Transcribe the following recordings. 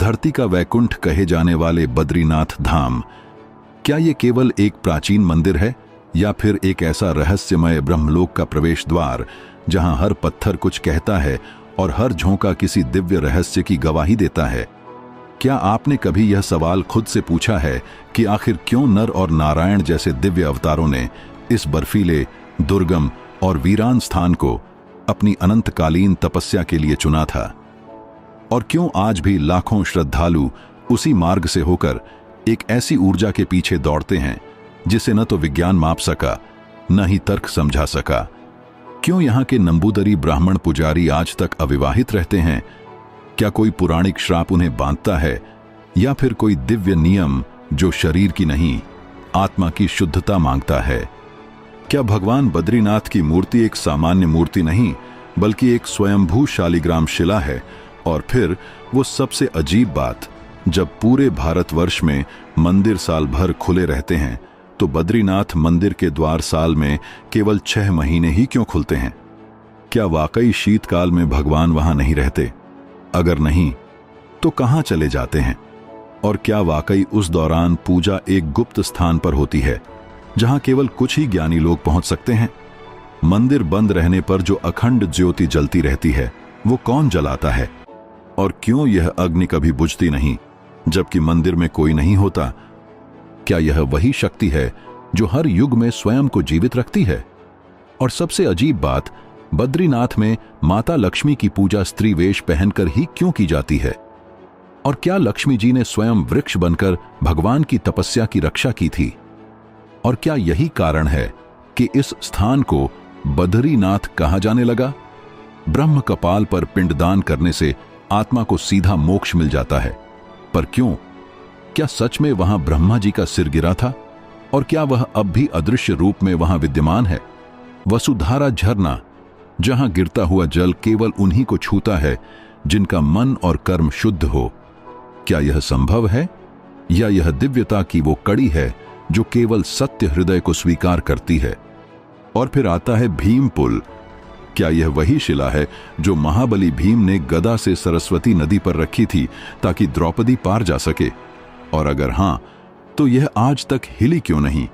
धरती का वैकुंठ कहे जाने वाले बद्रीनाथ धाम, क्या ये केवल एक प्राचीन मंदिर है या फिर एक ऐसा रहस्यमय ब्रह्मलोक का प्रवेश द्वार जहां हर पत्थर कुछ कहता है और हर झोंका किसी दिव्य रहस्य की गवाही देता है? क्या आपने कभी यह सवाल खुद से पूछा है कि आखिर क्यों नर और नारायण जैसे दिव्य अवतारों ने इस बर्फीले, दुर्गम और वीरान स्थान को अपनी अनंतकालीन तपस्या के लिए चुना था? और क्यों आज भी लाखों श्रद्धालु उसी मार्ग से होकर एक ऐसी ऊर्जा के पीछे दौड़ते हैं जिसे न तो विज्ञान माप सका, न ही तर्क समझा सका? क्यों यहाँ के नंबूदरी ब्राह्मण पुजारी आज तक अविवाहित रहते हैं? क्या कोई पुराणिक श्राप उन्हें बांधता है या फिर कोई दिव्य नियम जो शरीर की नहीं, आत्मा की शुद्धता मांगता है? क्या भगवान बद्रीनाथ की मूर्ति एक सामान्य मूर्ति नहीं बल्कि एक स्वयंभू शालिग्राम शिला है? और फिर वो सबसे अजीब बात, जब पूरे भारतवर्ष में मंदिर साल भर खुले रहते हैं तो बद्रीनाथ मंदिर के द्वार साल में केवल 6 महीने ही क्यों खुलते हैं? क्या वाकई शीतकाल में भगवान वहां नहीं रहते? अगर नहीं तो कहां चले जाते हैं? और क्या वाकई उस दौरान पूजा एक गुप्त स्थान पर होती है जहां केवल कुछ ही ज्ञानी लोग पहुंच सकते हैं? मंदिर बंद रहने पर जो अखंड ज्योति जलती रहती है वो कौन जलाता है? और क्यों यह अग्नि कभी बुझती नहीं जबकि मंदिर में कोई नहीं होता? क्या यह वही शक्ति है जो हर युग में स्वयं को जीवित रखती है? और सबसे अजीब बात, बद्रीनाथ में माता लक्ष्मी की पूजा स्त्री वेश पहनकर ही क्यों की जाती है? और क्या लक्ष्मी जी ने स्वयं वृक्ष बनकर भगवान की तपस्या की रक्षा की थी? और क्या यही कारण है कि इस स्थान को बद्रीनाथ कहा जाने लगा? ब्रह्म कपाल पर पिंडदान करने से आत्मा को सीधा मोक्ष मिल जाता है, पर क्यों? क्या सच में वहां ब्रह्मा जी का सिर गिरा था? और क्या वह अब भी अदृश्य रूप में वहां विद्यमान है? वसुधारा झरना, जहां गिरता हुआ जल केवल उन्हीं को छूता है जिनका मन और कर्म शुद्ध हो। क्या यह संभव है या यह दिव्यता की वो कड़ी है जो केवल सत्य हृदय को स्वीकार करती है? और फिर आता है भीम पुल। क्या यह वही शिला है जो महाबली भीम ने गदा से सरस्वती नदी पर रखी थी ताकि द्रौपदी पार जा सके? और अगर हां, तो यह आज तक हिली क्यों नहीं?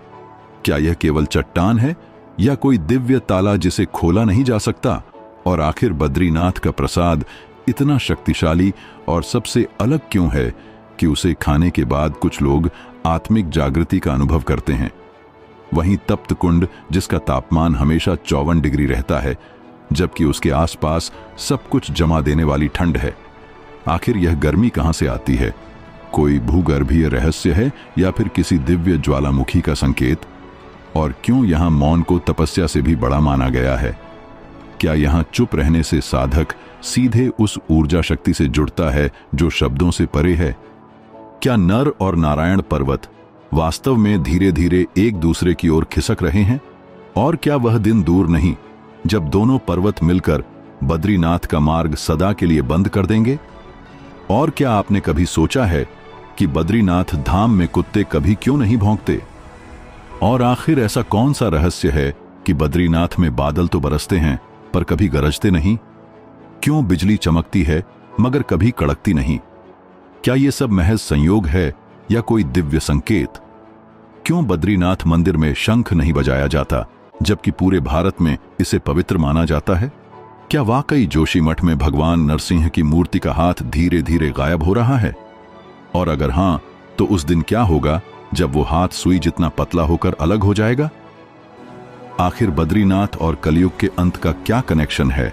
क्या यह केवल चट्टान है या कोई दिव्य ताला जिसे खोला नहीं जा सकता? और आखिर बद्रीनाथ का प्रसाद इतना शक्तिशाली और सबसे अलग क्यों है कि उसे खाने के बाद कुछ लोग आत्मिक जागृति का अनुभव करते हैं? वहीं तप्त कुंड, जिसका तापमान हमेशा 54 डिग्री रहता है जबकि उसके आसपास सब कुछ जमा देने वाली ठंड है। आखिर यह गर्मी कहां से आती है? कोई भूगर्भीय रहस्य है या फिर किसी दिव्य ज्वालामुखी का संकेत? और क्यों यहां मौन को तपस्या से भी बड़ा माना गया है? क्या यहां चुप रहने से साधक सीधे उस ऊर्जा शक्ति से जुड़ता है जो शब्दों से परे है? क्या नर और नारायण पर्वत वास्तव में धीरे धीरे एक दूसरे की ओर खिसक रहे हैं? और क्या वह दिन दूर नहीं जब दोनों पर्वत मिलकर बद्रीनाथ का मार्ग सदा के लिए बंद कर देंगे? और क्या आपने कभी सोचा है कि बद्रीनाथ धाम में कुत्ते कभी क्यों नहीं भौंकते? और आखिर ऐसा कौन सा रहस्य है कि बद्रीनाथ में बादल तो बरसते हैं पर कभी गरजते नहीं? क्यों बिजली चमकती है मगर कभी कड़कती नहीं? क्या यह सब महज संयोग है या कोई दिव्य संकेत? क्यों बद्रीनाथ मंदिर में शंख नहीं बजाया जाता जबकि पूरे भारत में इसे पवित्र माना जाता है? क्या वाकई जोशीमठ में भगवान नरसिंह की मूर्ति का हाथ धीरे धीरे गायब हो रहा है? और अगर हां, तो उस दिन क्या होगा जब वो हाथ सुई जितना पतला होकर अलग हो जाएगा? आखिर बद्रीनाथ और कलयुग के अंत का क्या कनेक्शन है?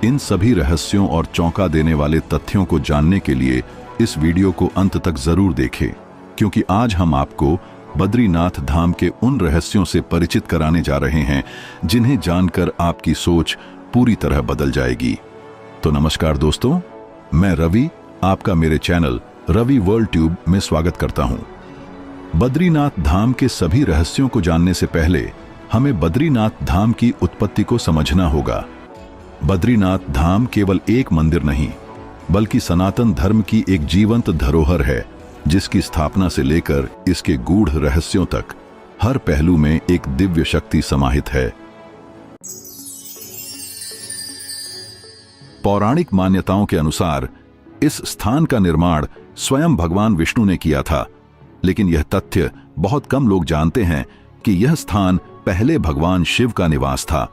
इन सभी रहस्यों और चौंका देने वाले तथ्यों को जानने के लिए इस वीडियो को अंत तक जरूर देखें, क्योंकि आज हम आपको बद्रीनाथ धाम के उन रहस्यों से परिचित कराने जा रहे हैं जिन्हें जानकर आपकी सोच पूरी तरह बदल जाएगी। तो नमस्कार दोस्तों, मैं रवि आपका मेरे चैनल रवि वर्ल्ड ट्यूब में स्वागत करता हूं। बद्रीनाथ धाम के सभी रहस्यों को जानने से पहले हमें बद्रीनाथ धाम की उत्पत्ति को समझना होगा। बद्रीनाथ धाम केवल एक मंदिर नहीं बल्कि सनातन धर्म की एक जीवंत धरोहर है, जिसकी स्थापना से लेकर इसके गूढ़ रहस्यों तक हर पहलू में एक दिव्य शक्ति समाहित है। पौराणिक मान्यताओं के अनुसार इस स्थान का निर्माण स्वयं भगवान विष्णु ने किया था, लेकिन यह तथ्य बहुत कम लोग जानते हैं कि यह स्थान पहले भगवान शिव का निवास था।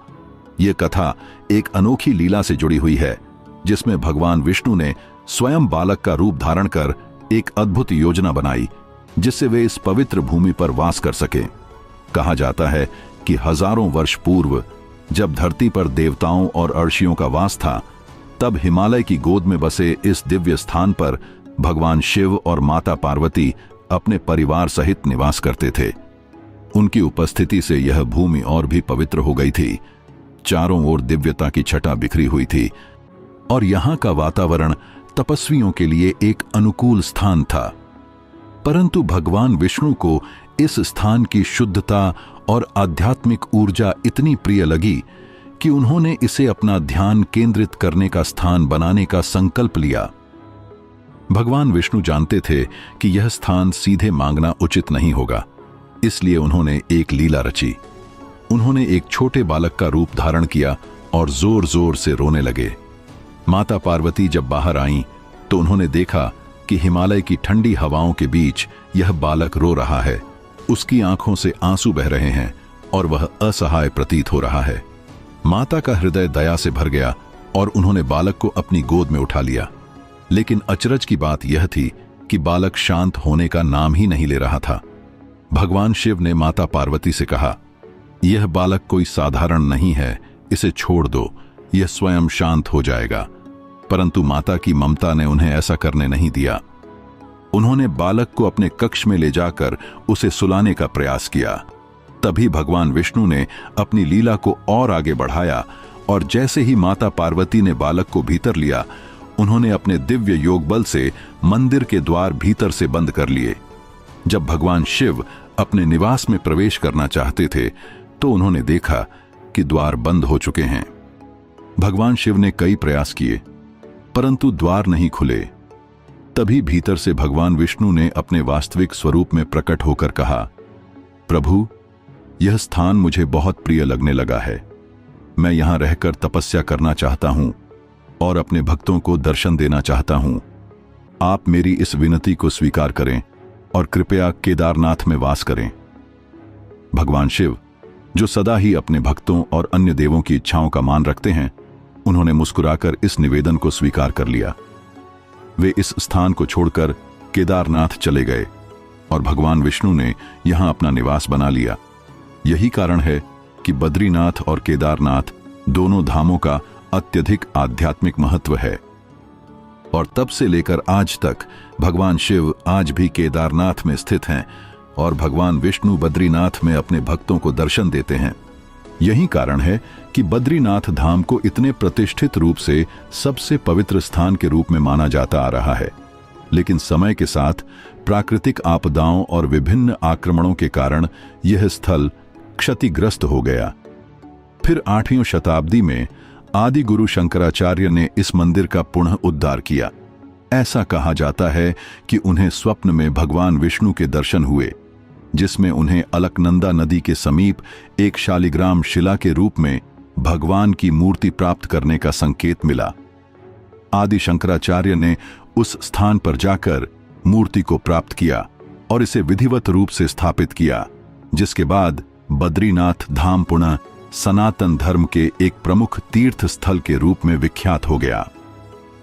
यह कथा एक अनोखी लीला से जुड़ी हुई है, जिसमें भगवान विष्णु ने स्वयं बालक का रूप धारण कर एक अद्भुत योजना बनाई, जिससे वे इस पवित्र भूमि पर वास कर सके। कहा जाता है कि हजारों वर्ष पूर्व जब धरती पर देवताओं और अर्षियों का वास था, तब हिमालय की गोद में बसे इस दिव्य स्थान पर भगवान शिव और माता पार्वती अपने परिवार सहित निवास करते थे। उनकी उपस्थिति से यह भूमि और भी पवित्र हो गई थी। चारों ओर दिव्यता की छटा बिखरी हुई थी और यहाँ का वातावरण तपस्वियों के लिए एक अनुकूल स्थान था। परंतु भगवान विष्णु को इस स्थान की शुद्धता और आध्यात्मिक ऊर्जा इतनी प्रिय लगी कि उन्होंने इसे अपना ध्यान केंद्रित करने का स्थान बनाने का संकल्प लिया। भगवान विष्णु जानते थे कि यह स्थान सीधे मांगना उचित नहीं होगा, इसलिए उन्होंने एक लीला रची। उन्होंने एक छोटे बालक का रूप धारण किया और जोर जोर से रोने लगे। माता पार्वती जब बाहर आईं तो उन्होंने देखा कि हिमालय की ठंडी हवाओं के बीच यह बालक रो रहा है। उसकी आंखों से आंसू बह रहे हैं और वह असहाय प्रतीत हो रहा है। माता का हृदय दया से भर गया और उन्होंने बालक को अपनी गोद में उठा लिया। लेकिन अचरज की बात यह थी कि बालक शांत होने का नाम ही नहीं ले रहा था। भगवान शिव ने माता पार्वती से कहा, यह बालक कोई साधारण नहीं है, इसे छोड़ दो, यह स्वयं शांत हो जाएगा। परंतु माता की ममता ने उन्हें ऐसा करने नहीं दिया। उन्होंने बालक को अपने कक्ष में ले जाकर उसे सुलाने का प्रयास किया। तभी भगवान विष्णु ने अपनी लीला को और आगे बढ़ाया और जैसे ही माता पार्वती ने बालक को भीतर लिया, उन्होंने अपने दिव्य योग बल से मंदिर के द्वार भीतर से बंद कर लिए। जब भगवान शिव अपने निवास में प्रवेश करना चाहते थे तो उन्होंने देखा कि द्वार बंद हो चुके हैं। भगवान शिव ने कई प्रयास किए, परंतु द्वार नहीं खुले। तभी भीतर से भगवान विष्णु ने अपने वास्तविक स्वरूप में प्रकट होकर कहा, प्रभु, यह स्थान मुझे बहुत प्रिय लगने लगा है। मैं यहां रहकर तपस्या करना चाहता हूं और अपने भक्तों को दर्शन देना चाहता हूं। आप मेरी इस विनती को स्वीकार करें और कृपया केदारनाथ में वास करें। भगवान शिव, जो सदा ही अपने भक्तों और अन्य देवों की इच्छाओं का मान रखते हैं, उन्होंने मुस्कुराकर इस निवेदन को स्वीकार कर लिया। वे इस स्थान को छोड़कर केदारनाथ चले गए और भगवान विष्णु ने यहां अपना निवास बना लिया। यही कारण है कि बद्रीनाथ और केदारनाथ दोनों धामों का अत्यधिक आध्यात्मिक महत्व है। और तब से लेकर आज तक भगवान शिव आज भी केदारनाथ में स्थित हैं और भगवान विष्णु बद्रीनाथ में अपने भक्तों को दर्शन देते हैं। यही कारण है कि बद्रीनाथ धाम को इतने प्रतिष्ठित रूप से सबसे पवित्र स्थान के रूप में माना जाता आ रहा है। लेकिन समय के साथ प्राकृतिक आपदाओं और विभिन्न आक्रमणों के कारण यह स्थल क्षतिग्रस्त हो गया। फिर 8वीं शताब्दी में आदि गुरु शंकराचार्य ने इस मंदिर का पुनः उद्धार किया। ऐसा कहा जाता है कि उन्हें स्वप्न में भगवान विष्णु के दर्शन हुए, जिसमें उन्हें अलकनंदा नदी के समीप एक शालिग्राम शिला के रूप में भगवान की मूर्ति प्राप्त करने का संकेत मिला। आदि शंकराचार्य ने उस स्थान पर जाकर मूर्ति को प्राप्त किया और इसे विधिवत रूप से स्थापित किया, जिसके बाद बद्रीनाथ धाम पुनः सनातन धर्म के एक प्रमुख तीर्थ स्थल के रूप में विख्यात हो गया।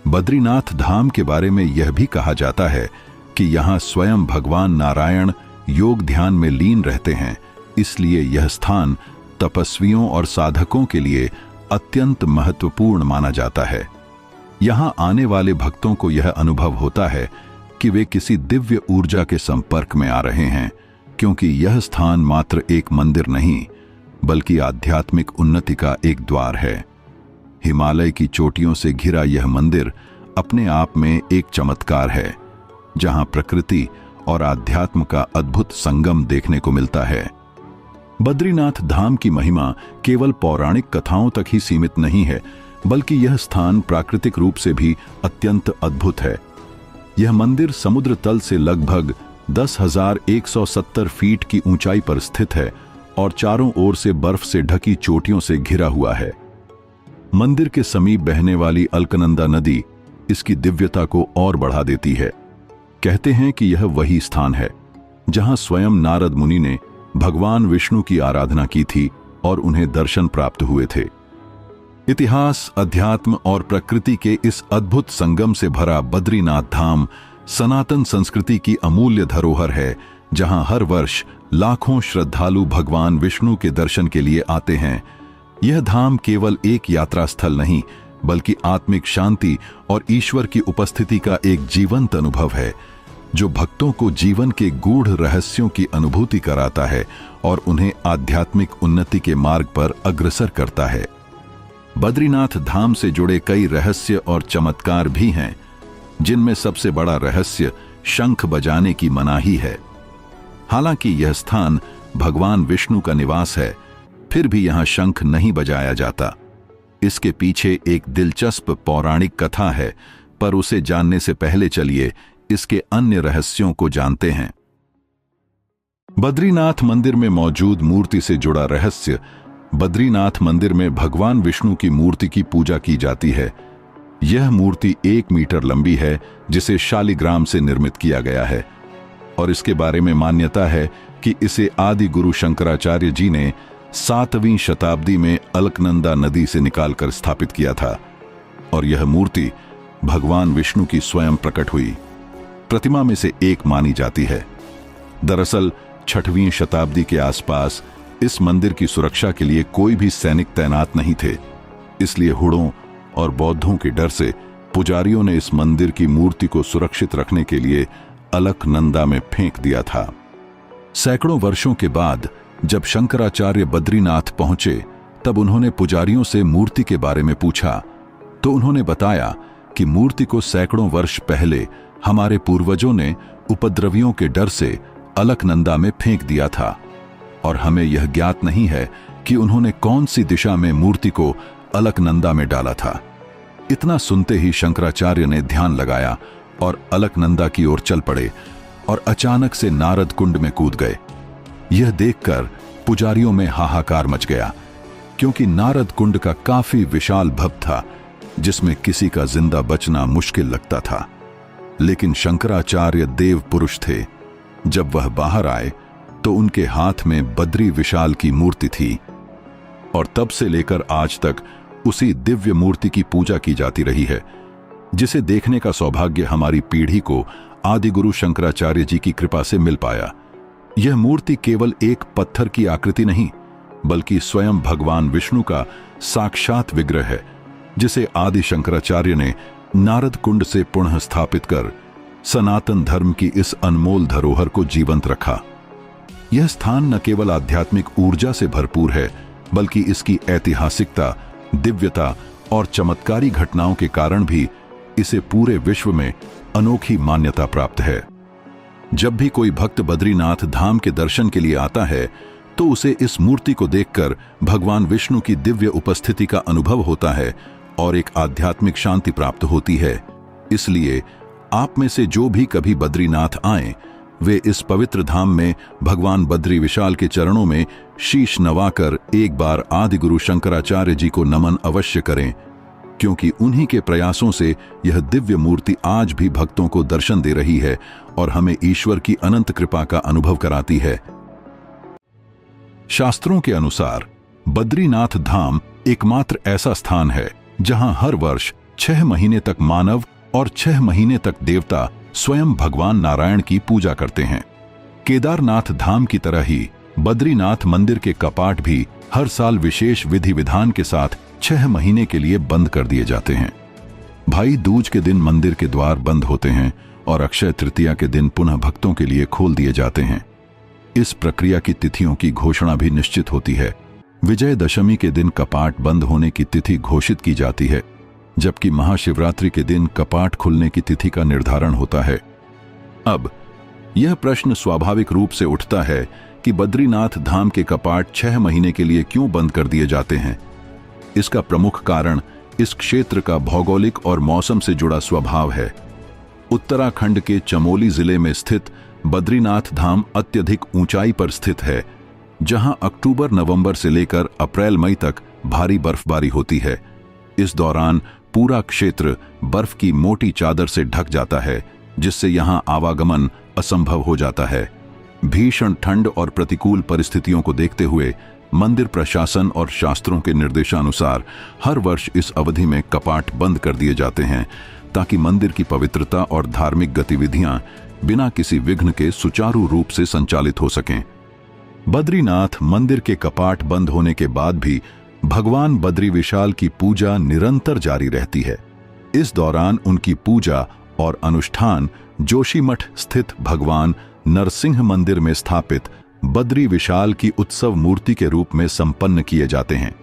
बद्रीनाथ धाम के बारे में यह भी कहा जाता है कि यहाँ स्वयं भगवान नारायण योग ध्यान में लीन रहते हैं, इसलिए यह स्थान तपस्वियों और साधकों के लिए अत्यंत महत्वपूर्ण माना जाता है। यहाँ आने वाले भक्तों को यह अनुभव होता है कि वे किसी दिव्य ऊर्जा के संपर्क में आ रहे हैं, क्योंकि यह स्थान मात्र एक मंदिर नहीं बल्कि आध्यात्मिक उन्नति का एक द्वार है। हिमालय की चोटियों से घिरा यह मंदिर अपने आप में एक चमत्कार है, जहां प्रकृति और आध्यात्म का अद्भुत संगम देखने को मिलता है। बद्रीनाथ धाम की महिमा केवल पौराणिक कथाओं तक ही सीमित नहीं है, बल्कि यह स्थान प्राकृतिक रूप से भी अत्यंत अद्भुत है। यह मंदिर समुद्र तल से लगभग 10,170 फीट की ऊंचाई पर स्थित है और चारों ओर से बर्फ से ढकी चोटियों से घिरा हुआ है। मंदिर के समीप बहने वाली अलकनंदा नदी इसकी दिव्यता को और बढ़ा देती है। कहते हैं कि यह वही स्थान है जहां स्वयं नारद मुनि ने भगवान विष्णु की आराधना की थी और उन्हें दर्शन प्राप्त हुए थे। इतिहास, अध्यात्म और प्रकृति के इस अद्भुत संगम से भरा बद्रीनाथ धाम सनातन संस्कृति की अमूल्य धरोहर है, जहां हर वर्ष लाखों श्रद्धालु भगवान विष्णु के दर्शन के लिए आते हैं। यह धाम केवल एक यात्रा स्थल नहीं, बल्कि आत्मिक शांति और ईश्वर की उपस्थिति का एक जीवंत अनुभव है, जो भक्तों को जीवन के गूढ़ रहस्यों की अनुभूति कराता है और उन्हें आध्यात्मिक उन्नति के मार्ग पर अग्रसर करता है। बद्रीनाथ धाम से जुड़े कई रहस्य और चमत्कार भी हैं, जिनमें सबसे बड़ा रहस्य शंख बजाने की मनाही है। हालांकि यह स्थान भगवान विष्णु का निवास है, फिर भी यहां शंख नहीं बजाया जाता। इसके पीछे एक दिलचस्प पौराणिक कथा है, पर उसे जानने से पहले चलिए इसके अन्य रहस्यों को जानते हैं। बद्रीनाथ मंदिर में मौजूद मूर्ति से जुड़ा रहस्य। बद्रीनाथ मंदिर में भगवान विष्णु की मूर्ति की पूजा की जाती है। यह मूर्ति 1 मीटर लंबी है, जिसे शालिग्राम से निर्मित किया गया है और इसके बारे में मान्यता है कि इसे आदि गुरु शंकराचार्य जी ने 7वीं शताब्दी में अलकनंदा नदी से निकालकर स्थापित किया था और यह मूर्ति भगवान विष्णु की स्वयं प्रकट हुई प्रतिमा में से एक मानी जाती है। दरअसल 6वीं शताब्दी के आसपास इस मंदिर की सुरक्षा के लिए कोई भी सैनिक तैनात नहीं थे, इसलिए हुड़ों और बौद्धों के डर से पुजारियों ने इस मंदिर की मूर्ति को सुरक्षित रखने के लिए अलकनंदा में फेंक दिया था। सैकड़ों वर्षों के बाद जब शंकराचार्य बद्रीनाथ पहुंचे, तब उन्होंने पुजारियों से मूर्ति के बारे में पूछा, तो उन्होंने बताया कि मूर्ति को सैकड़ों वर्ष पहले हमारे पूर्वजों ने उपद्रवियों के डर से अलकनंदा में फेंक दिया था और हमें यह ज्ञात नहीं है कि उन्होंने कौन सी दिशा में मूर्ति को अलकनंदा में डाला था। इतना सुनते ही शंकराचार्य ने ध्यान लगाया और अलकनंदा की ओर चल पड़े और अचानक से नारद कुंड में कूद गए। यह देखकर पुजारियों में हाहाकार मच गया, क्योंकि नारद कुंड का काफी विशाल भव था, जिसमें किसी का जिंदा बचना मुश्किल लगता था। लेकिन शंकराचार्य देव पुरुष थे। जब वह बाहर आए तो उनके हाथ में बद्री विशाल की मूर्ति थी और तब से लेकर आज तक उसी दिव्य मूर्ति की पूजा की जाती रही है, जिसे देखने का सौभाग्य हमारी पीढ़ी को आदि गुरु शंकराचार्य जी की कृपा से मिल पाया। यह मूर्ति केवल एक पत्थर की आकृति नहीं, बल्कि स्वयं भगवान विष्णु का साक्षात विग्रह है, जिसे आदि शंकराचार्य ने नारद कुंड से पुनः स्थापित कर सनातन धर्म की इस अनमोल धरोहर को जीवंत रखा। यह स्थान न केवल आध्यात्मिक ऊर्जा से भरपूर है, बल्कि इसकी ऐतिहासिकता, दिव्यता और चमत्कारी घटनाओं के कारण भी इसे पूरे विश्व में अनोखी मान्यता प्राप्त है। जब भी कोई भक्त बद्रीनाथ धाम के दर्शन के लिए आता है, तो उसे इस मूर्ति को देखकर भगवान विष्णु की दिव्य उपस्थिति का अनुभव होता है और एक आध्यात्मिक शांति प्राप्त होती है। इसलिए आप में से जो भी कभी बद्रीनाथ आए, वे इस पवित्र धाम में भगवान बद्री विशाल के चरणों में शीश नवाकर एक बार आदि गुरु शंकराचार्य जी को नमन अवश्य करें, क्योंकि उन्हीं के प्रयासों से यह दिव्य मूर्ति आज भी भक्तों को दर्शन दे रही है और हमें ईश्वर की अनंत कृपा का अनुभव कराती है। शास्त्रों के अनुसार बद्रीनाथ धाम एकमात्र ऐसा स्थान है जहां हर वर्ष 6 महीने तक मानव और 6 महीने तक देवता स्वयं भगवान नारायण की पूजा करते हैं। केदारनाथ धाम की तरह ही बद्रीनाथ मंदिर के कपाट भी हर साल विशेष विधि विधान के साथ 6 महीने के लिए बंद कर दिए जाते हैं। भाई दूज के दिन मंदिर के द्वार बंद होते हैं और अक्षय तृतीया के दिन पुनः भक्तों के लिए खोल दिए जाते हैं। इस प्रक्रिया की तिथियों की घोषणा भी निश्चित होती है। विजयदशमी के दिन कपाट बंद होने की तिथि घोषित की जाती है, जबकि महाशिवरात्रि के दिन कपाट खुलने की तिथि का निर्धारण होता है। अब यह प्रश्न स्वाभाविक रूप से उठता है कि बद्रीनाथ धाम के कपाट 6 महीने के लिए क्यों बंद कर दिए जाते हैं। इसका प्रमुख कारण इस क्षेत्र का भौगोलिक और मौसम से जुड़ा स्वभाव है। उत्तराखंड के चमोली जिले में स्थित बद्रीनाथ धाम अत्यधिक ऊंचाई पर स्थित है, जहां अक्टूबर नवंबर से लेकर अप्रैल मई तक भारी बर्फबारी होती है। इस दौरान पूरा क्षेत्र बर्फ की मोटी चादर से ढक जाता है, जिससे यहाँ आवागमन असंभव हो जाता है। भीषण ठंड और प्रतिकूल परिस्थितियों को देखते हुए मंदिर प्रशासन और शास्त्रों के निर्देशानुसार हर वर्ष इस अवधि में कपाट बंद कर दिए जाते हैं, ताकि मंदिर की पवित्रता और धार्मिक गतिविधियां बिना किसी विघ्न के सुचारू रूप से संचालित हो सकें। बद्रीनाथ मंदिर के कपाट बंद होने के बाद भी भगवान बद्री विशाल की पूजा निरंतर जारी रहती है। इस दौरान उनकी पूजा और अनुष्ठान जोशीमठ स्थित भगवान नरसिंह मंदिर में स्थापित बद्री विशाल की उत्सव मूर्ति के रूप में संपन्न किए जाते हैं।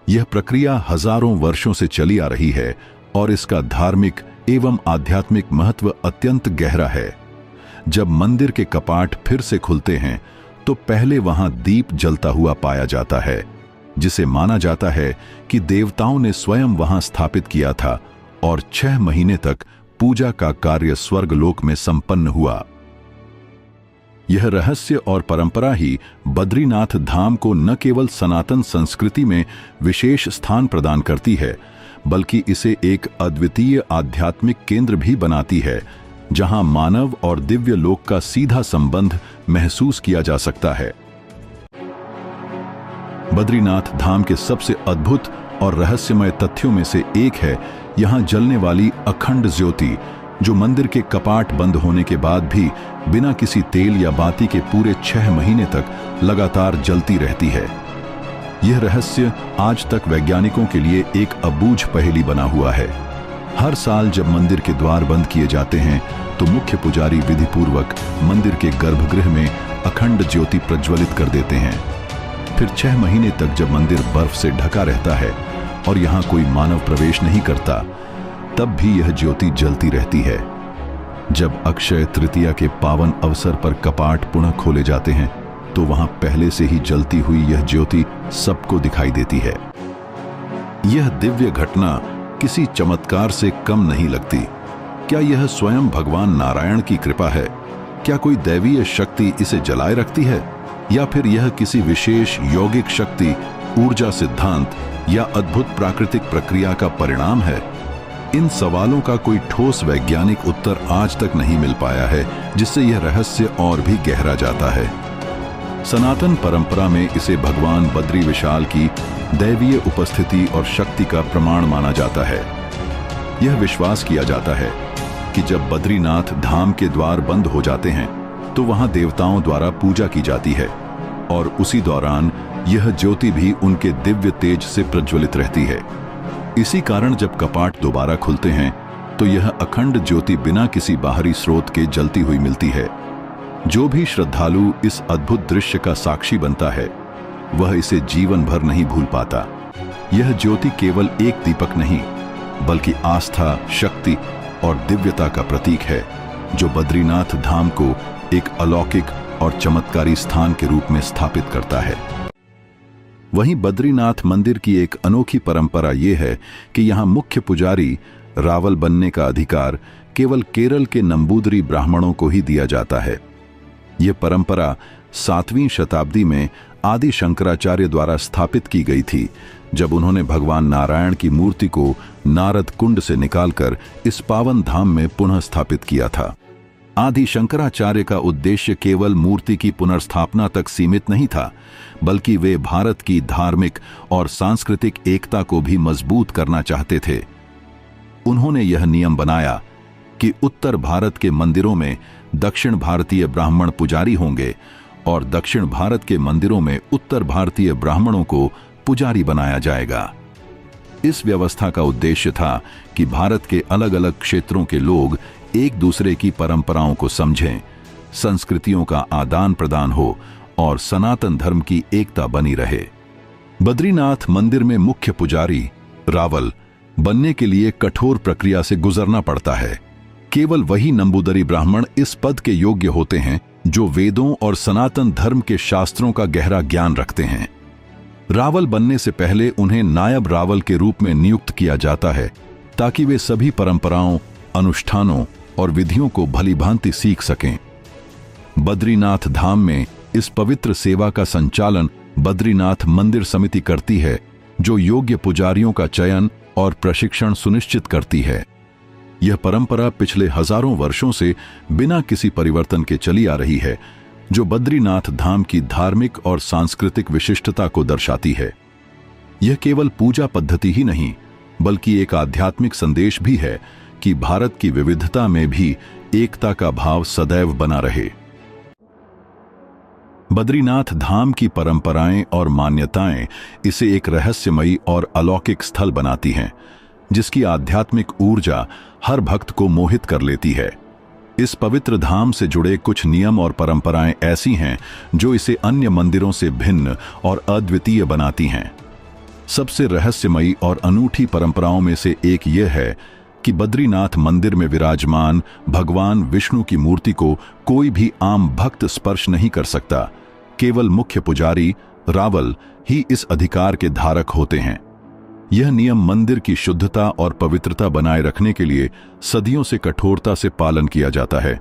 यह प्रक्रिया हजारों वर्षों से चली आ रही है और इसका धार्मिक एवं आध्यात्मिक महत्व अत्यंत गहरा है। जब मंदिर के कपाट फिर से खुलते हैं तो पहले वहां दीप जलता हुआ पाया जाता है, जिसे माना जाता है कि देवताओं ने स्वयं वहां स्थापित किया था और 6 महीने तक पूजा का कार्य स्वर्गलोक में संपन्न हुआ। यह रहस्य और परंपरा ही बद्रीनाथ धाम को न केवल सनातन संस्कृति में विशेष स्थान प्रदान करती है, बल्कि इसे एक अद्वितीय आध्यात्मिक केंद्र भी बनाती है, जहां मानव और दिव्य लोक का सीधा संबंध महसूस किया जा सकता है। बद्रीनाथ धाम के सबसे अद्भुत और रहस्यमय तथ्यों में से एक है यहां जलने वाली अखंड ज्योति, जो मंदिर के कपाट बंद होने के बाद भी बिना किसी तेल या बाती के पूरे 6 महीने तक लगातार जलती रहती है। यह रहस्य आज तक वैज्ञानिकों के लिए एक अबूझ पहेली बना हुआ है। हर साल जब मंदिर के द्वार बंद किए जाते हैं तो मुख्य पुजारी विधिपूर्वक मंदिर के गर्भगृह में अखंड ज्योति प्रज्वलित कर देते हैं। फिर 6 महीने तक जब मंदिर बर्फ से ढका रहता है और यहाँ कोई मानव प्रवेश नहीं करता, तब भी यह ज्योति जलती रहती है। जब अक्षय तृतीया के पावन अवसर पर कपाट पुनः खोले जाते हैं तो वहां पहले से ही जलती हुई यह ज्योति सबको दिखाई देती है। यह दिव्य घटना किसी चमत्कार से कम नहीं लगती। क्या यह स्वयं भगवान नारायण की कृपा है? क्या कोई दैवीय शक्ति इसे जलाए रखती है, या फिर यह किसी विशेष यौगिक शक्ति, ऊर्जा सिद्धांत या अद्भुत प्राकृतिक प्रक्रिया का परिणाम है? इन सवालों का कोई ठोस वैज्ञानिक उत्तर आज तक नहीं मिल पाया है, जिससे यह रहस्य और भी गहरा जाता है। सनातन परंपरा में इसे भगवान बद्री विशाल की दैवीय उपस्थिति और शक्ति का प्रमाण माना जाता है। यह विश्वास किया जाता है कि जब बद्रीनाथ धाम के द्वार बंद हो जाते हैं तो वहां देवताओं द्वारा पूजा की जाती है और उसी दौरान यह ज्योति भी उनके दिव्य तेज से प्रज्वलित रहती है। इसी कारण जब कपाट दोबारा खुलते हैं तो यह अखंड ज्योति बिना किसी बाहरी स्रोत के जलती हुई मिलती है। जो भी श्रद्धालु इस अद्भुत दृश्य का साक्षी बनता है, वह इसे जीवन भर नहीं भूल पाता। यह ज्योति केवल एक दीपक नहीं, बल्कि आस्था, शक्ति और दिव्यता का प्रतीक है, जो बद्रीनाथ धाम को एक अलौकिक और चमत्कारी स्थान के रूप में स्थापित करता है। वहीं बद्रीनाथ मंदिर की एक अनोखी परंपरा यह है कि यहाँ मुख्य पुजारी रावल बनने का अधिकार केवल केरल के नंबूदरी ब्राह्मणों को ही दिया जाता है। यह परंपरा 7वीं शताब्दी में आदि शंकराचार्य द्वारा स्थापित की गई थी, जब उन्होंने भगवान नारायण की मूर्ति को नारद कुंड से निकालकर इस पावन धाम में पुनः स्थापित किया था। आदि शंकराचार्य का उद्देश्य केवल मूर्ति की पुनर्स्थापना तक सीमित नहीं था, बल्कि वे भारत की धार्मिक और सांस्कृतिक एकता को भी मजबूत करना चाहते थे। उन्होंने यह नियम बनाया कि उत्तर भारत के मंदिरों में दक्षिण भारतीय ब्राह्मण पुजारी होंगे और दक्षिण भारत के मंदिरों में उत्तर भारतीय ब्राह्मणों को पुजारी बनाया जाएगा। इस व्यवस्था का उद्देश्य था कि भारत के अलग अलग क्षेत्रों के लोग एक दूसरे की परंपराओं को समझें, संस्कृतियों का आदान प्रदान हो और सनातन धर्म की एकता बनी रहे। बद्रीनाथ मंदिर में मुख्य पुजारी रावल बनने के लिए कठोर प्रक्रिया से गुजरना पड़ता है। केवल वही नंबूदरी ब्राह्मण इस पद के योग्य होते हैं जो वेदों और सनातन धर्म के शास्त्रों का गहरा ज्ञान रखते हैं। रावल बनने से पहले उन्हें नायब रावल के रूप में नियुक्त किया जाता है, ताकि वे सभी परंपराओं, अनुष्ठानों और विधियों को भलीभांति सीख सकें। बद्रीनाथ धाम में इस पवित्र सेवा का संचालन बद्रीनाथ मंदिर समिति करती है, जो योग्य पुजारियों का चयन और प्रशिक्षण सुनिश्चित करती है। यह परंपरा पिछले हजारों वर्षों से बिना किसी परिवर्तन के चली आ रही है, जो बद्रीनाथ धाम की धार्मिक और सांस्कृतिक विशिष्टता को दर्शाती है। यह केवल पूजा पद्धति ही नहीं, बल्कि एक आध्यात्मिक संदेश भी है कि भारत की विविधता में भी एकता का भाव सदैव बना रहे। बद्रीनाथ धाम की परंपराएं और मान्यताएं इसे एक रहस्यमयी और अलौकिक स्थल बनाती हैं, जिसकी आध्यात्मिक ऊर्जा हर भक्त को मोहित कर लेती है। इस पवित्र धाम से जुड़े कुछ नियम और परंपराएं ऐसी हैं जो इसे अन्य मंदिरों से भिन्न और अद्वितीय बनाती हैं। सबसे रहस्यमयी और अनूठी परंपराओं में से एक यह है कि बद्रीनाथ मंदिर में विराजमान भगवान विष्णु की मूर्ति को कोई भी आम भक्त स्पर्श नहीं कर सकता। केवल मुख्य पुजारी रावल ही इस अधिकार के धारक होते हैं। यह नियम मंदिर की शुद्धता और पवित्रता बनाए रखने के लिए सदियों से कठोरता से पालन किया जाता है।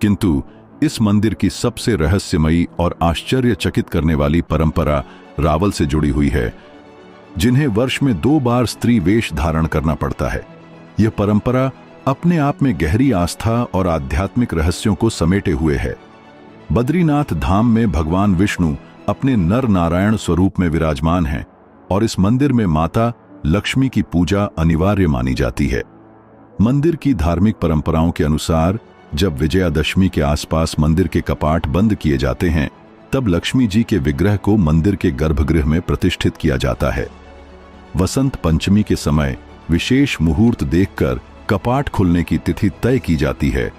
किंतु इस मंदिर की सबसे रहस्यमयी और आश्चर्यचकित करने वाली परंपरा रावल से जुड़ी हुई है, जिन्हें वर्ष में 2 बार स्त्री वेश धारण करना पड़ता है। यह परंपरा अपने आप में गहरी आस्था और आध्यात्मिक रहस्यों को समेटे हुए है। बद्रीनाथ धाम में भगवान विष्णु अपने नर नारायण स्वरूप में विराजमान हैं और इस मंदिर में माता लक्ष्मी की पूजा अनिवार्य मानी जाती है। मंदिर की धार्मिक परंपराओं के अनुसार जब विजयादशमी के आसपास मंदिर के कपाट बंद किए जाते हैं, तब लक्ष्मी जी के विग्रह को मंदिर के गर्भगृह में प्रतिष्ठित किया जाता है। वसंत पंचमी के समय विशेष मुहूर्त देखकर कपाट खुलने की तिथि तय की जाती है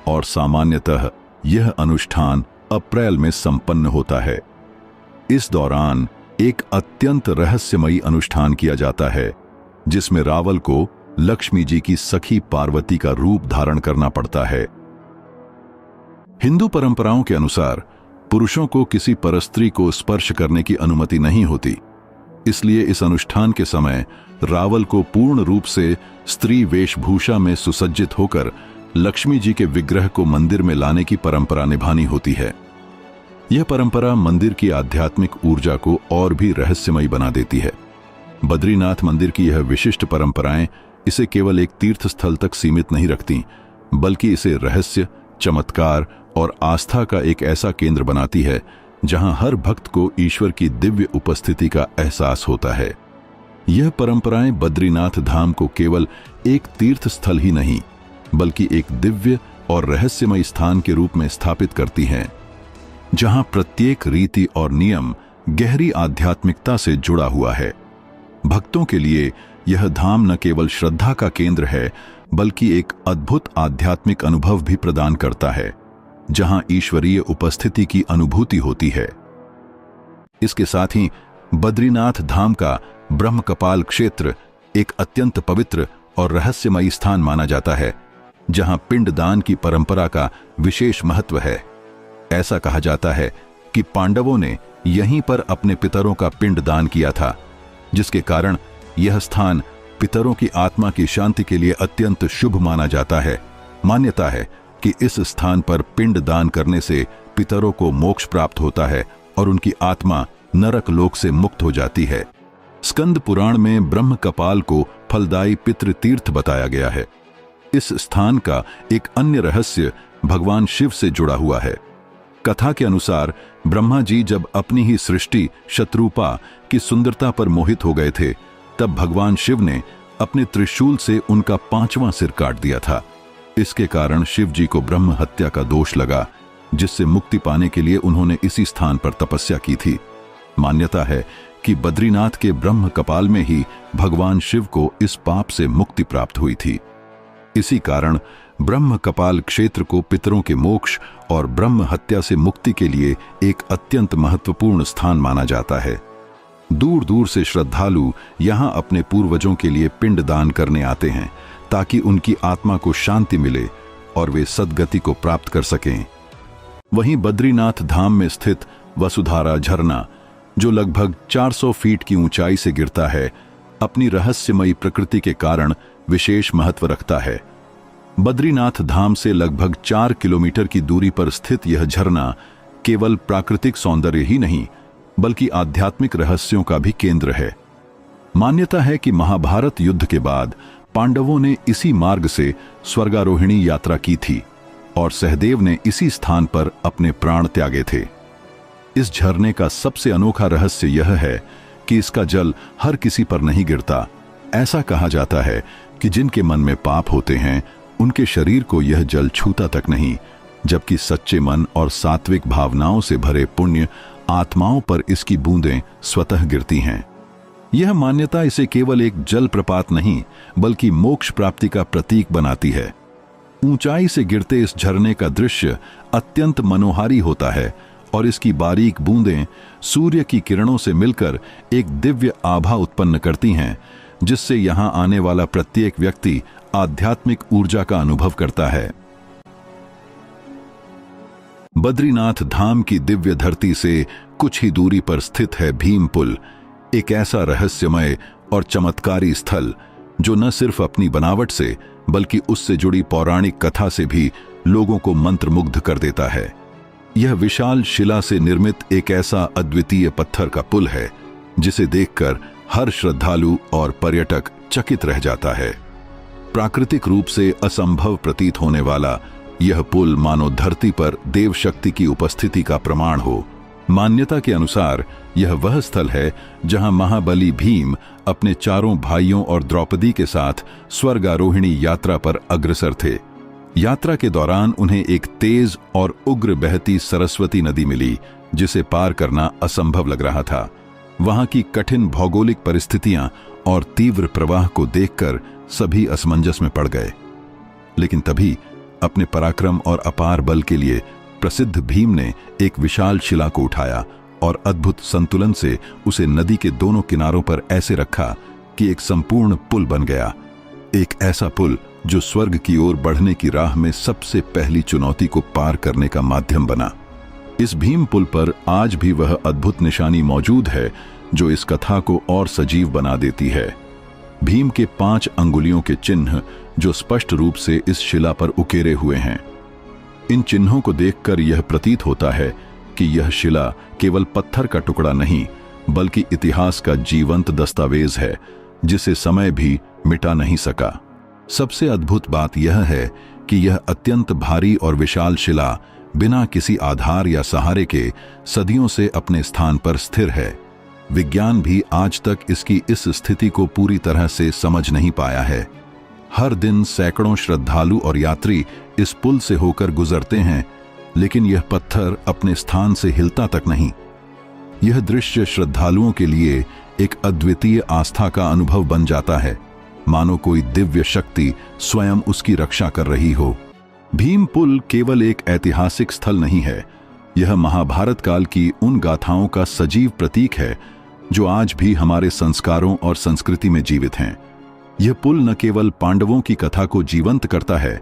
और सामान्यतः यह अनुष्ठान अप्रैल में संपन्न होता है। इस दौरान एक अत्यंत रहस्यमयी अनुष्ठान किया जाता है, जिसमें रावल को लक्ष्मी जी की सखी पार्वती का रूप धारण करना पड़ता है। हिंदू परंपराओं के अनुसार पुरुषों को किसी परस्त्री को स्पर्श करने की अनुमति नहीं होती, इसलिए इस अनुष्ठान के समय रावल को पूर्ण रूप से स्त्री वेशभूषा में सुसज्जित होकर लक्ष्मी जी के विग्रह को मंदिर में लाने की परंपरा निभानी होती है। यह परंपरा मंदिर की आध्यात्मिक ऊर्जा को और भी रहस्यमयी बना देती है। बद्रीनाथ मंदिर की यह विशिष्ट परंपराएं इसे केवल एक तीर्थ स्थल तक सीमित नहीं रखती, बल्कि इसे रहस्य, चमत्कार और आस्था का एक ऐसा केंद्र बनाती है जहां हर भक्त को ईश्वर की दिव्य उपस्थिति का एहसास होता है। यह परंपराएं बद्रीनाथ धाम को केवल एक तीर्थ स्थल ही नहीं, बल्कि एक दिव्य और रहस्यमय स्थान के रूप में स्थापित करती हैं, जहां प्रत्येक रीति और नियम गहरी आध्यात्मिकता से जुड़ा हुआ है। भक्तों के लिए यह धाम न केवल श्रद्धा का केंद्र है, बल्कि एक अद्भुत आध्यात्मिक अनुभव भी प्रदान करता है, जहां ईश्वरीय उपस्थिति की अनुभूति होती है। इसके साथ ही बद्रीनाथ धाम का ब्रह्म कपाल क्षेत्र एक अत्यंत पवित्र और रहस्यमयी स्थान माना जाता है, जहां पिंडदान की परंपरा का विशेष महत्व है। ऐसा कहा जाता है कि पांडवों ने यहीं पर अपने पितरों का पिंड दान किया था, जिसके कारण यह स्थान पितरों की आत्मा की शांति के लिए अत्यंत शुभ माना जाता है। मान्यता है कि इस स्थान पर पिंड दान करने से पितरों को मोक्ष प्राप्त होता है और उनकी आत्मा नरक लोक से मुक्त हो जाती है। स्कंद पुराण में ब्रह्म कपाल को फलदायी पितृ तीर्थ बताया गया है। इस स्थान का एक अन्य रहस्य भगवान शिव से जुड़ा हुआ है। कथा के अनुसार ब्रह्मा जी जब अपनी ही सृष्टि शत्रुपा की सुंदरता पर मोहित हो गए थे, तब भगवान शिव ने अपने त्रिशूल से उनका 5वां सिर काट दिया था। इसके कारण शिव जी को ब्रह्म हत्या का दोष लगा, जिससे मुक्ति पाने के लिए उन्होंने इसी स्थान पर तपस्या की थी। मान्यता है कि बद्रीनाथ के ब्रह्म कपाल में ही भगवान शिव को इस पाप से मुक्ति प्राप्त हुई थी। इसी कारण ब्रह्म कपाल क्षेत्र को पितरों के मोक्ष और ब्रह्म हत्या से मुक्ति के लिए एक अत्यंत महत्वपूर्ण स्थान माना जाता है। दूर दूर से श्रद्धालु यहाँ अपने पूर्वजों के लिए पिंड दान करने आते हैं, ताकि उनकी आत्मा को शांति मिले और वे सद्गति को प्राप्त कर सकें। वहीं बद्रीनाथ धाम में स्थित वसुधारा झरना, जो लगभग 400 फीट की ऊंचाई से गिरता है, अपनी रहस्यमयी प्रकृति के कारण विशेष महत्व रखता है। बद्रीनाथ धाम से लगभग 4 किलोमीटर की दूरी पर स्थित यह झरना केवल प्राकृतिक सौंदर्य ही नहीं, बल्कि आध्यात्मिक रहस्यों का भी केंद्र है। मान्यता है कि महाभारत युद्ध के बाद पांडवों ने इसी मार्ग से स्वर्गारोहिणी यात्रा की थी और सहदेव ने इसी स्थान पर अपने प्राण त्यागे थे। इस झरने का सबसे अनोखा रहस्य यह है कि इसका जल हर किसी पर नहीं गिरता। ऐसा कहा जाता है कि जिनके मन में पाप होते हैं उनके शरीर को यह जल छूता तक नहीं, जबकि सच्चे मन और सात्विक भावनाओं से भरे पुण्य आत्माओं पर इसकी बूंदें स्वतः गिरती हैं। यह मान्यता इसे केवल एक जल प्रपात नहीं बल्कि मोक्ष प्राप्ति का प्रतीक बनाती है। ऊंचाई से गिरते इस झरने का दृश्य अत्यंत मनोहारी होता है और इसकी बारीक बूंदें सूर्य की किरणों से मिलकर एक दिव्य आभा उत्पन्न करती हैं, जिससे यहां आने वाला प्रत्येक व्यक्ति आध्यात्मिक ऊर्जा का अनुभव करता है। बद्रीनाथ धाम की दिव्य धरती से कुछ ही दूरी पर स्थित है भीम पुल, एक ऐसा रहस्यमय और चमत्कारी स्थल जो न सिर्फ अपनी बनावट से बल्कि उससे जुड़ी पौराणिक कथा से भी लोगों को मंत्रमुग्ध कर देता है। यह विशाल शिला से निर्मित एक ऐसा अद्वितीय पत्थर का पुल है जिसे देखकर हर श्रद्धालु और पर्यटक चकित रह जाता है। प्राकृतिक रूप से असंभव प्रतीत होने वाला यह पुल मानो धरती पर देव शक्ति की उपस्थिति का प्रमाण हो। मान्यता के अनुसार यह वह स्थल है जहां महाबली भीम अपने चारों भाइयों और द्रौपदी के साथ स्वर्गारोहिणी यात्रा पर अग्रसर थे। यात्रा के दौरान उन्हें एक तेज और उग्र बहती सरस्वती नदी मिली जिसे पार करना असंभव लग रहा था। वहां की कठिन भौगोलिक परिस्थितियां और तीव्र प्रवाह को देखकर सभी असमंजस में पड़ गए, लेकिन तभी अपने पराक्रम और अपार बल के लिए प्रसिद्ध भीम ने एक विशाल शिला को उठाया और अद्भुत संतुलन से उसे नदी के दोनों किनारों पर ऐसे रखा कि एक संपूर्ण पुल बन गया। एक ऐसा पुल जो स्वर्ग की ओर बढ़ने की राह में सबसे पहली चुनौती को पार करने का माध्यम बना। इस भीम पुल पर आज भी वह अद्भुत निशानी मौजूद है जो इस कथा को और सजीव बना देती है। भीम के 5 अंगुलियों के चिन्ह जो स्पष्ट रूप से इस शिला पर उकेरे हुए हैं। इन चिन्हों को देखकर यह प्रतीत होता है कि यह शिला केवल पत्थर का टुकड़ा नहीं बल्कि इतिहास का जीवंत दस्तावेज है जिसे समय भी मिटा नहीं सका। सबसे अद्भुत बात यह है कि यह अत्यंत भारी और विशाल शिला बिना किसी आधार या सहारे के सदियों से अपने स्थान पर स्थिर है। विज्ञान भी आज तक इसकी इस स्थिति को पूरी तरह से समझ नहीं पाया है। हर दिन सैकड़ों श्रद्धालु और यात्री इस पुल से होकर गुजरते हैं, लेकिन यह पत्थर अपने स्थान से हिलता तक नहीं। यह दृश्य श्रद्धालुओं के लिए एक अद्वितीय आस्था का अनुभव बन जाता है, मानो कोई दिव्य शक्ति स्वयं उसकी रक्षा कर रही हो। भीम पुल केवल एक ऐतिहासिक स्थल नहीं है, यह महाभारत काल की उन गाथाओं का सजीव प्रतीक है जो आज भी हमारे संस्कारों और संस्कृति में जीवित हैं। यह पुल न केवल पांडवों की कथा को जीवंत करता है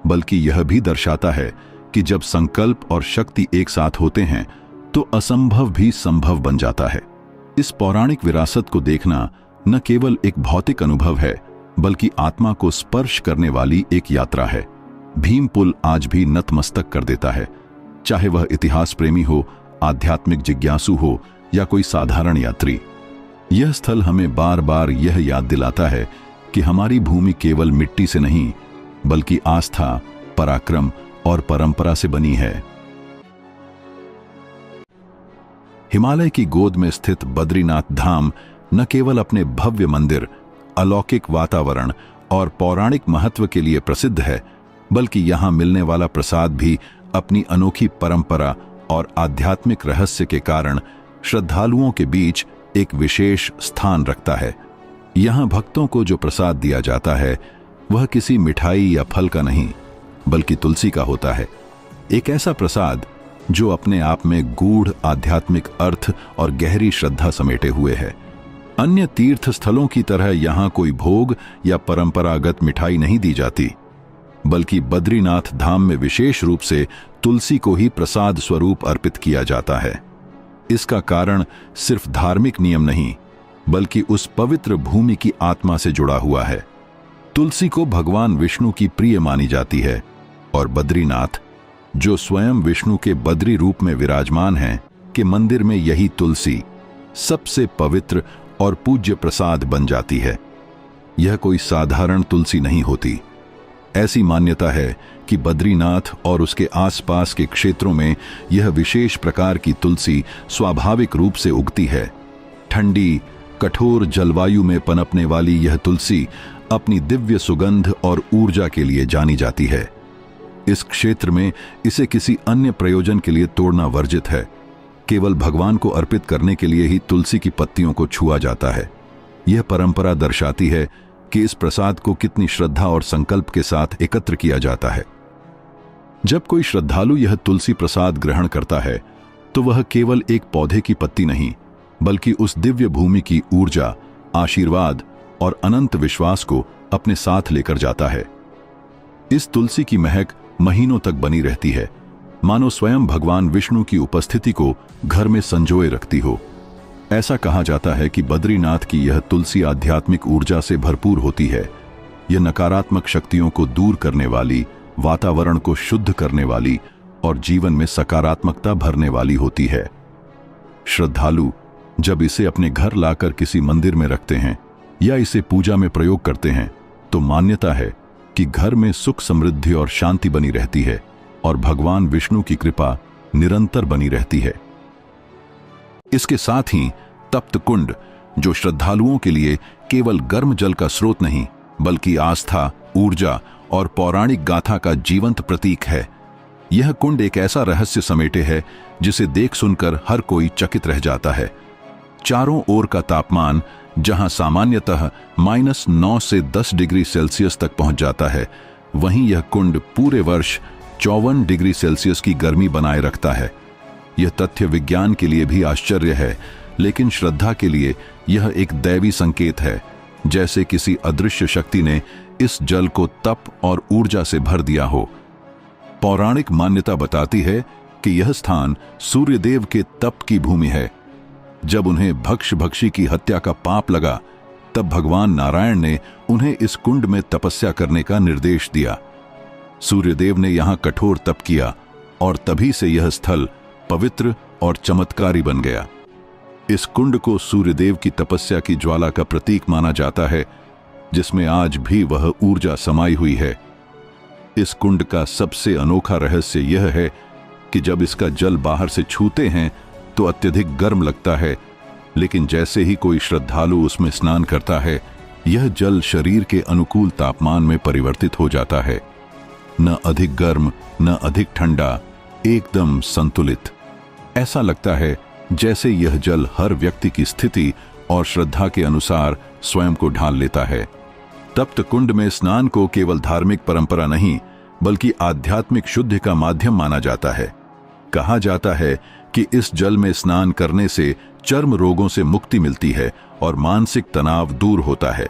बल्कि यह भी दर्शाता है कि जब संकल्प और शक्ति एक साथ होते हैं तो असंभव भी संभव बन जाता है। इस पौराणिक विरासत को देखना न केवल एक भौतिक अनुभव है बल्कि आत्मा को स्पर्श करने वाली एक यात्रा है। भीम पुल आज भी नतमस्तक कर देता है, चाहे वह इतिहास प्रेमी हो, आध्यात्मिक जिज्ञासु हो या कोई साधारण यात्री। यह स्थल हमें बार बार यह याद दिलाता है कि हमारी भूमि केवल मिट्टी से नहीं बल्कि आस्था, पराक्रम और परंपरा से बनी है। हिमालय की गोद में स्थित बद्रीनाथ धाम न केवल अपने भव्य मंदिर, अलौकिक वातावरण और पौराणिक महत्व के लिए प्रसिद्ध है बल्कि यहां मिलने वाला प्रसाद भी अपनी अनोखी परंपरा और आध्यात्मिक रहस्य के कारण श्रद्धालुओं के बीच एक विशेष स्थान रखता है। यहां भक्तों को जो प्रसाद दिया जाता है वह किसी मिठाई या फल का नहीं बल्कि तुलसी का होता है। एक ऐसा प्रसाद जो अपने आप में गूढ़ आध्यात्मिक अर्थ और गहरी श्रद्धा समेटे हुए है। अन्य तीर्थ स्थलों की तरह यहां कोई भोग या परंपरागत मिठाई नहीं दी जाती बल्कि बद्रीनाथ धाम में विशेष रूप से तुलसी को ही प्रसाद स्वरूप अर्पित किया जाता है। इसका कारण सिर्फ धार्मिक नियम नहीं बल्कि उस पवित्र भूमि की आत्मा से जुड़ा हुआ है। तुलसी को भगवान विष्णु की प्रिय मानी जाती है और बद्रीनाथ, जो स्वयं विष्णु के बद्री रूप में विराजमान हैं, के मंदिर में यही तुलसी सबसे पवित्र और पूज्य प्रसाद बन जाती है। यह कोई साधारण तुलसी नहीं होती। ऐसी मान्यता है कि बद्रीनाथ और उसके आसपास के क्षेत्रों में यह विशेष प्रकार की तुलसी स्वाभाविक रूप से उगती है। ठंडी कठोर जलवायु में पनपने वाली यह तुलसी अपनी दिव्य सुगंध और ऊर्जा के लिए जानी जाती है। इस क्षेत्र में इसे किसी अन्य प्रयोजन के लिए तोड़ना वर्जित है। केवल भगवान को अर्पित करने के लिए ही तुलसी की पत्तियों को छुआ जाता है। यह परंपरा दर्शाती है कि इस प्रसाद को कितनी श्रद्धा और संकल्प के साथ एकत्र किया जाता है। जब कोई श्रद्धालु यह तुलसी प्रसाद ग्रहण करता है तो वह केवल एक पौधे की पत्ती नहीं, बल्कि उस दिव्य भूमि की ऊर्जा, आशीर्वाद और अनंत विश्वास को अपने साथ लेकर जाता है। इस तुलसी की महक महीनों तक बनी रहती है, मानो स्वयं भगवान विष्णु की उपस्थिति को घर में संजोए रखती हो। ऐसा कहा जाता है कि बद्रीनाथ की यह तुलसी आध्यात्मिक ऊर्जा से भरपूर होती है। यह नकारात्मक शक्तियों को दूर करने वाली, वातावरण को शुद्ध करने वाली और जीवन में सकारात्मकता भरने वाली होती है। श्रद्धालु जब इसे अपने घर लाकर किसी मंदिर में रखते हैं या इसे पूजा में प्रयोग करते हैं तो मान्यता है कि घर में सुख, समृद्धि और शांति बनी रहती है और भगवान विष्णु की कृपा निरंतर बनी रहती है। इसके साथ ही तप्त कुंड, जो श्रद्धालुओं के लिए केवल गर्म जल का स्रोत नहीं बल्कि आस्था, ऊर्जा और पौराणिक गाथा का जीवंत प्रतीक है। यह कुंड एक ऐसा रहस्य समेटे है जिसे देख सुनकर हर कोई चकित रह जाता है। चारों ओर का तापमान जहां सामान्यतः -9 से 10 डिग्री सेल्सियस तक पहुंच जाता है, वहीं यह कुंड पूरे वर्ष 54 डिग्री सेल्सियस की गर्मी बनाए रखता है। यह तथ्य विज्ञान के लिए भी आश्चर्य है, लेकिन श्रद्धा के लिए यह एक दैवी संकेत है, जैसे किसी अदृश्य शक्ति ने इस जल को तप और ऊर्जा से भर दिया हो। पौराणिक मान्यता बताती है कि यह स्थान सूर्यदेव के तप की भूमि है। जब उन्हें भक्ष भक्षी की हत्या का पाप लगा, तब भगवान नारायण ने उन्हें इस कुंड में तपस्या करने का निर्देश दिया। सूर्यदेव ने यहां कठोर तप किया और तभी से यह स्थल पवित्र और चमत्कारी बन गया। इस कुंड को सूर्यदेव की तपस्या की ज्वाला का प्रतीक माना जाता है, जिसमें आज भी वह ऊर्जा समाई हुई है। इस कुंड का सबसे अनोखा रहस्य यह है कि जब इसका जल बाहर से छूते हैं तो अत्यधिक गर्म लगता है, लेकिन जैसे ही कोई श्रद्धालु उसमें स्नान करता है, यह जल शरीर के अनुकूल तापमान में परिवर्तित हो जाता है। न अधिक गर्म, न अधिक ठंडा, एकदम संतुलित। ऐसा लगता है जैसे यह जल हर व्यक्ति की स्थिति और श्रद्धा के अनुसार स्वयं को ढाल लेता है। तप्त कुंड में स्नान को केवल धार्मिक परंपरा नहीं, बल्कि आध्यात्मिक शुद्धि का माध्यम माना जाता है। कहा जाता है कि इस जल में स्नान करने से चर्म रोगों से मुक्ति मिलती है और मानसिक तनाव दूर होता है।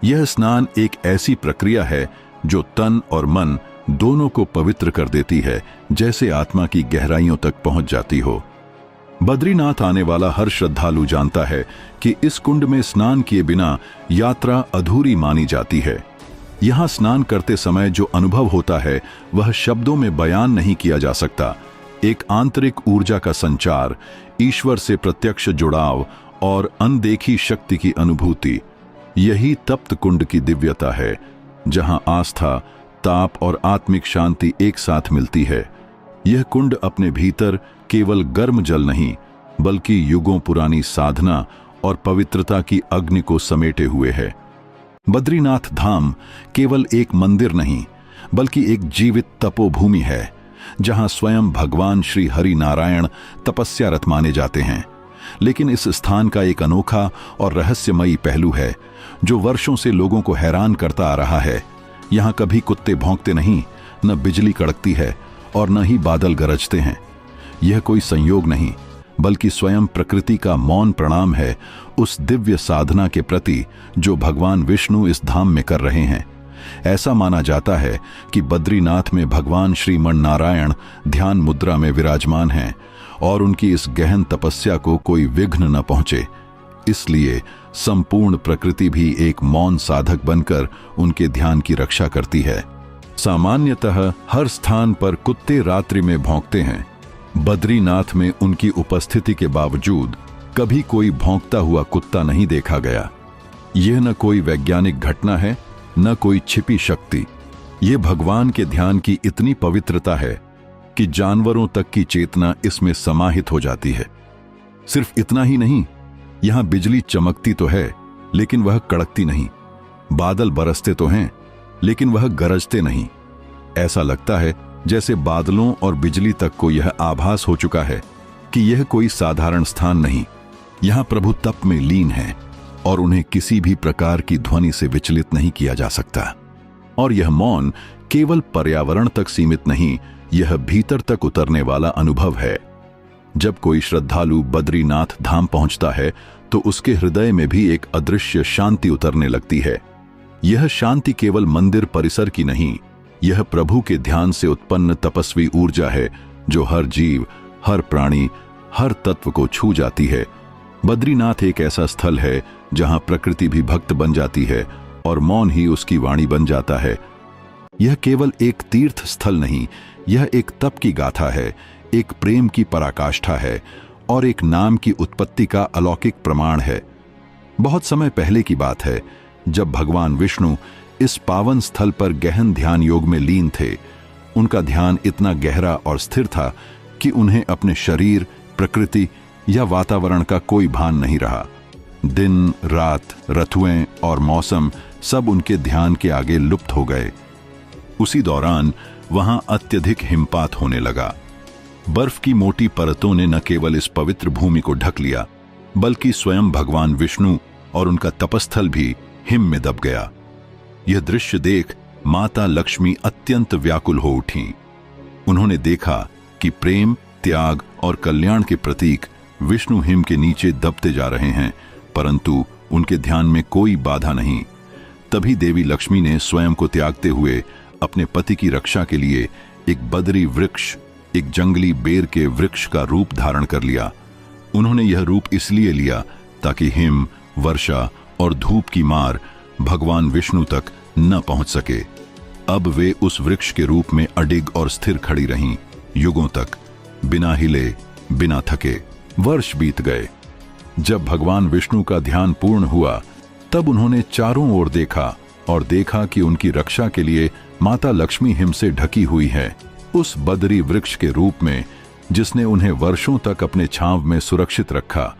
यह स्नान एक ऐसी प्रक्रिया है जो तन और मन दोनों को पवित्र कर देती है, जैसे आत्मा की गहराइयों तक पहुंच जाती हो। बद्रीनाथ आने वाला हर श्रद्धालु जानता है कि इस कुंड में स्नान किए बिना यात्रा अधूरी मानी जाती है। यहां स्नान करते समय जो अनुभव होता है वह शब्दों में बयान नहीं किया जा सकता। एक आंतरिक ऊर्जा का संचार, ईश्वर से प्रत्यक्ष जुड़ाव और अनदेखी शक्ति की अनुभूति, यही तप्त कुंड की दिव्यता है, जहां आस्था, ताप और आत्मिक शांति एक साथ मिलती है। यह कुंड अपने भीतर केवल गर्म जल नहीं, बल्कि युगों पुरानी साधना और पवित्रता की अग्नि को समेटे हुए है। बद्रीनाथ धाम केवल एक मंदिर नहीं, बल्कि एक जीवित तपोभूमि है, जहां स्वयं भगवान श्री हरि नारायण तपस्यारत माने जाते हैं। लेकिन इस स्थान का एक अनोखा और रहस्यमयी पहलू है, जो वर्षों से लोगों को हैरान करता आ रहा है। यहाँ कभी कुत्ते भौंकते नहीं, न बिजली कड़कती है और न ही बादल गरजते हैं। यह कोई संयोग नहीं, बल्कि स्वयं प्रकृति का मौन प्रणाम है उस दिव्य साधना के प्रति जो भगवान विष्णु इस धाम में कर रहे हैं। ऐसा माना जाता है कि बद्रीनाथ में भगवान श्रीमन नारायण ध्यान मुद्रा में विराजमान हैं और उनकी इस गहन तपस्या को कोई विघ्न न पहुंचे। इसलिए संपूर्ण प्रकृति भी एक मौन साधक बनकर उनके ध्यान की रक्षा करती है। सामान्यतः हर स्थान पर कुत्ते रात्रि में भौंकते हैं। बद्रीनाथ में उनकी उपस्थिति के बावजूद कभी कोई भौंकता हुआ कुत्ता नहीं देखा गया। यह न कोई वैज्ञानिक घटना है, न कोई छिपी शक्ति। यह भगवान के ध्यान की इतनी पवित्रता है कि जानवरों तक की चेतना इसमें समाहित हो जाती है। सिर्फ इतना ही नहीं, यहां बिजली चमकती तो है लेकिन वह कड़कती नहीं, बादल बरसते तो हैं लेकिन वह गरजते नहीं। ऐसा लगता है जैसे बादलों और बिजली तक को यह आभास हो चुका है कि यह कोई साधारण स्थान नहीं, यहां प्रभु तप में लीन है और उन्हें किसी भी प्रकार की ध्वनि से विचलित नहीं किया जा सकता। और यह मौन केवल पर्यावरण तक सीमित नहीं, यह भीतर तक उतरने वाला अनुभव है। जब कोई श्रद्धालु बद्रीनाथ धाम पहुंचता है तो उसके हृदय में भी एक अदृश्य शांति उतरने लगती है। यह शांति केवल मंदिर परिसर की नहीं, यह प्रभु के ध्यान से उत्पन्न तपस्वी ऊर्जा है जो हर जीव, हर प्राणी, हर तत्व को छू जाती है। बद्रीनाथ एक ऐसा स्थल है जहां प्रकृति भी भक्त बन जाती है और मौन ही उसकी वाणी बन जाता है। यह केवल एक तीर्थ स्थल नहीं, यह एक तप की गाथा है, एक प्रेम की पराकाष्ठा है और एक नाम की उत्पत्ति का अलौकिक प्रमाण है। बहुत समय पहले की बात है, जब भगवान विष्णु इस पावन स्थल पर गहन ध्यान योग में लीन थे। उनका ध्यान इतना गहरा और स्थिर था कि उन्हें अपने शरीर, प्रकृति या वातावरण का कोई भान नहीं रहा। दिन, रात, ऋतुएं और मौसम सब उनके ध्यान के आगे लुप्त हो गए। उसी दौरान वहां अत्यधिक हिमपात होने लगा। बर्फ की मोटी परतों ने न केवल इस पवित्र भूमि को ढक लिया, बल्कि स्वयं भगवान विष्णु और उनका तपस्थल भी हिम में दब गया। यह दृश्य देख माता लक्ष्मी अत्यंत व्याकुल हो उठी। उन्होंने देखा कि प्रेम, त्याग और कल्याण के प्रतीक विष्णु हिम के नीचे दबते जा रहे हैं, परंतु उनके ध्यान में कोई बाधा नहीं। तभी देवी लक्ष्मी ने स्वयं को त्यागते हुए अपने पति की रक्षा के लिए एक बदरी वृक्ष, एक जंगली बेर के वृक्ष का रूप धारण कर लिया। उन्होंने यह रूप इसलिए लिया ताकि हिम, वर्षा और धूप की मार भगवान विष्णु तक न पहुंच सके। अब वे उस वृक्ष के रूप में अडिग और स्थिर खड़ी रहीं, युगों तक, बिना हिले, बिना थके। वर्ष बीत गए। जब भगवान विष्णु का ध्यान पूर्ण हुआ, तब उन्होंने चारों ओर देखा और देखा कि उनकी रक्षा के लिए माता लक्ष्मी हिम से ढकी हुई है, उस बदरी वृक्ष के रूप में जिसने उन्हें वर्षों तक अपने छांव में सुरक्षित रखा।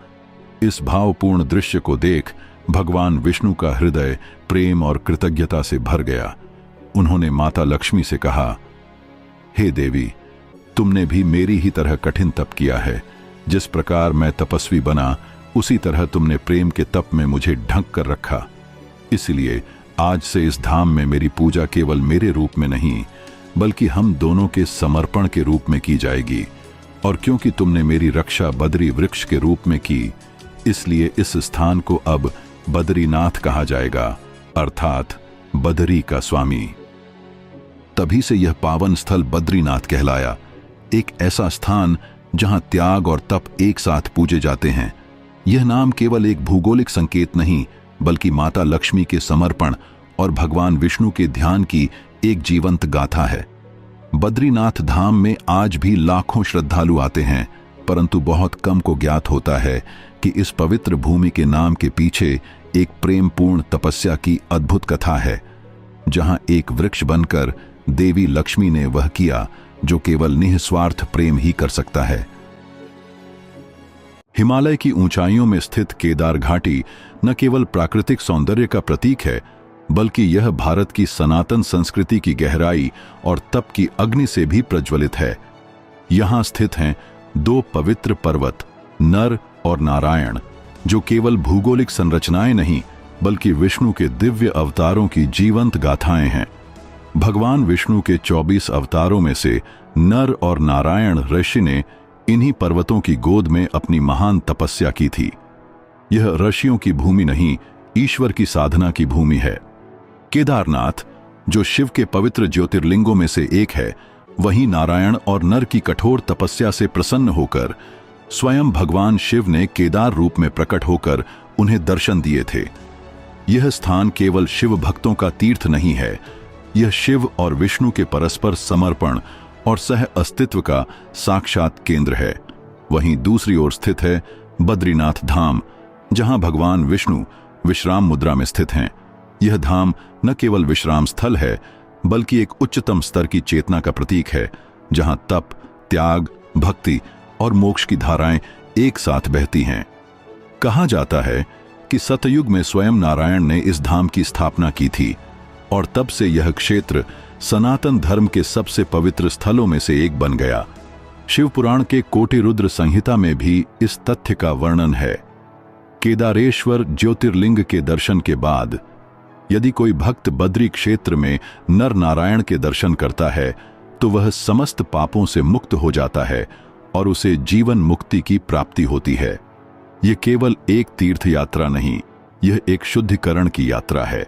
इस भावपूर्ण दृश्य को देख भगवान विष्णु का हृदय प्रेम और कृतज्ञता से भर गया। उन्होंने माता लक्ष्मी से कहा, हे देवी, तुमने भी मेरी ही तरह कठिन तप किया है। जिस प्रकार मैं तपस्वी बना, उसी तरह तुमने प्रेम के तप में मुझे ढक कर रखा। इसलिए आज से इस धाम में मेरी पूजा केवल मेरे रूप में नहीं, बल्कि हम दोनों के समर्पण के रूप में की जाएगी। और क्योंकि तुमने मेरी रक्षा बदरी वृक्ष के रूप में की, इसलिए इस स्थान को अब बद्रीनाथ कहा जाएगा, अर्थात बदरी का स्वामी। तभी से यह पावन स्थल बद्रीनाथ कहलाया, एक ऐसा स्थान जहां त्याग और तप एक साथ पूजे जाते हैं। यह नाम केवल एक भौगोलिक संकेत नहीं, बल्कि माता लक्ष्मी के समर्पण और भगवान विष्णु के ध्यान की एक जीवंत गाथा है। बद्रीनाथ धाम में आज भी लाखों श्रद्धालु आते हैं, परंतु बहुत कम को ज्ञात होता है कि इस पवित्र भूमि के नाम के पीछे एक प्रेमपूर्ण तपस्या की अद्भुत कथा है, जहां एक वृक्ष बनकर देवी लक्ष्मी ने वह किया जो केवल निस्वार्थ प्रेम ही कर सकता है। हिमालय की ऊंचाइयों में स्थित केदार घाटी न केवल प्राकृतिक सौंदर्य का प्रतीक है, बल्कि यह भारत की सनातन संस्कृति की गहराई और तप की अग्नि से भी प्रज्वलित है। यहां स्थित हैं दो पवित्र पर्वत, नर और नारायण, जो केवल भौगोलिक संरचनाएं नहीं, बल्कि विष्णु के दिव्य अवतारों की जीवंत गाथाएं हैं। भगवान विष्णु के 24 अवतारों में से नर और नारायण ऋषि ने इन्हीं पर्वतों की गोद में अपनी महान तपस्या की थी। यह ऋषियों की भूमि नहीं, ईश्वर की साधना की भूमि है। केदारनाथ, जो शिव के पवित्र ज्योतिर्लिंगों में से एक है, वहीं नारायण और नर की कठोर तपस्या से प्रसन्न होकर स्वयं भगवान शिव ने केदार रूप में प्रकट होकर उन्हें दर्शन दिए थे। यह स्थान केवल शिव भक्तों का तीर्थ नहीं है, यह शिव और विष्णु के परस्पर समर्पण और सह अस्तित्व का साक्षात केंद्र है। वहीं दूसरी ओर स्थित है बद्रीनाथ धाम, जहां भगवान विष्णु विश्राम मुद्रा में स्थित हैं। यह धाम न केवल विश्राम स्थल है, बल्कि एक उच्चतम स्तर की चेतना का प्रतीक है, जहां तप, त्याग, भक्ति और मोक्ष की धाराएं एक साथ बहती हैं। कहा जाता है कि सतयुग में स्वयं नारायण ने इस धाम की स्थापना की थी और तब से यह क्षेत्र सनातन धर्म के सबसे पवित्र स्थलों में से एक बन गया। शिव पुराण के कोटि रुद्र संहिता में भी इस तथ्य का वर्णन है। केदारेश्वर ज्योतिर्लिंग के दर्शन के बाद यदि कोई भक्त बद्री क्षेत्र में नर नारायण के दर्शन करता है तो वह समस्त पापों से मुक्त हो जाता है और उसे जीवन मुक्ति की प्राप्ति होती है। यह केवल एक तीर्थ यात्रा नहीं, यह एक शुद्धिकरण की यात्रा है।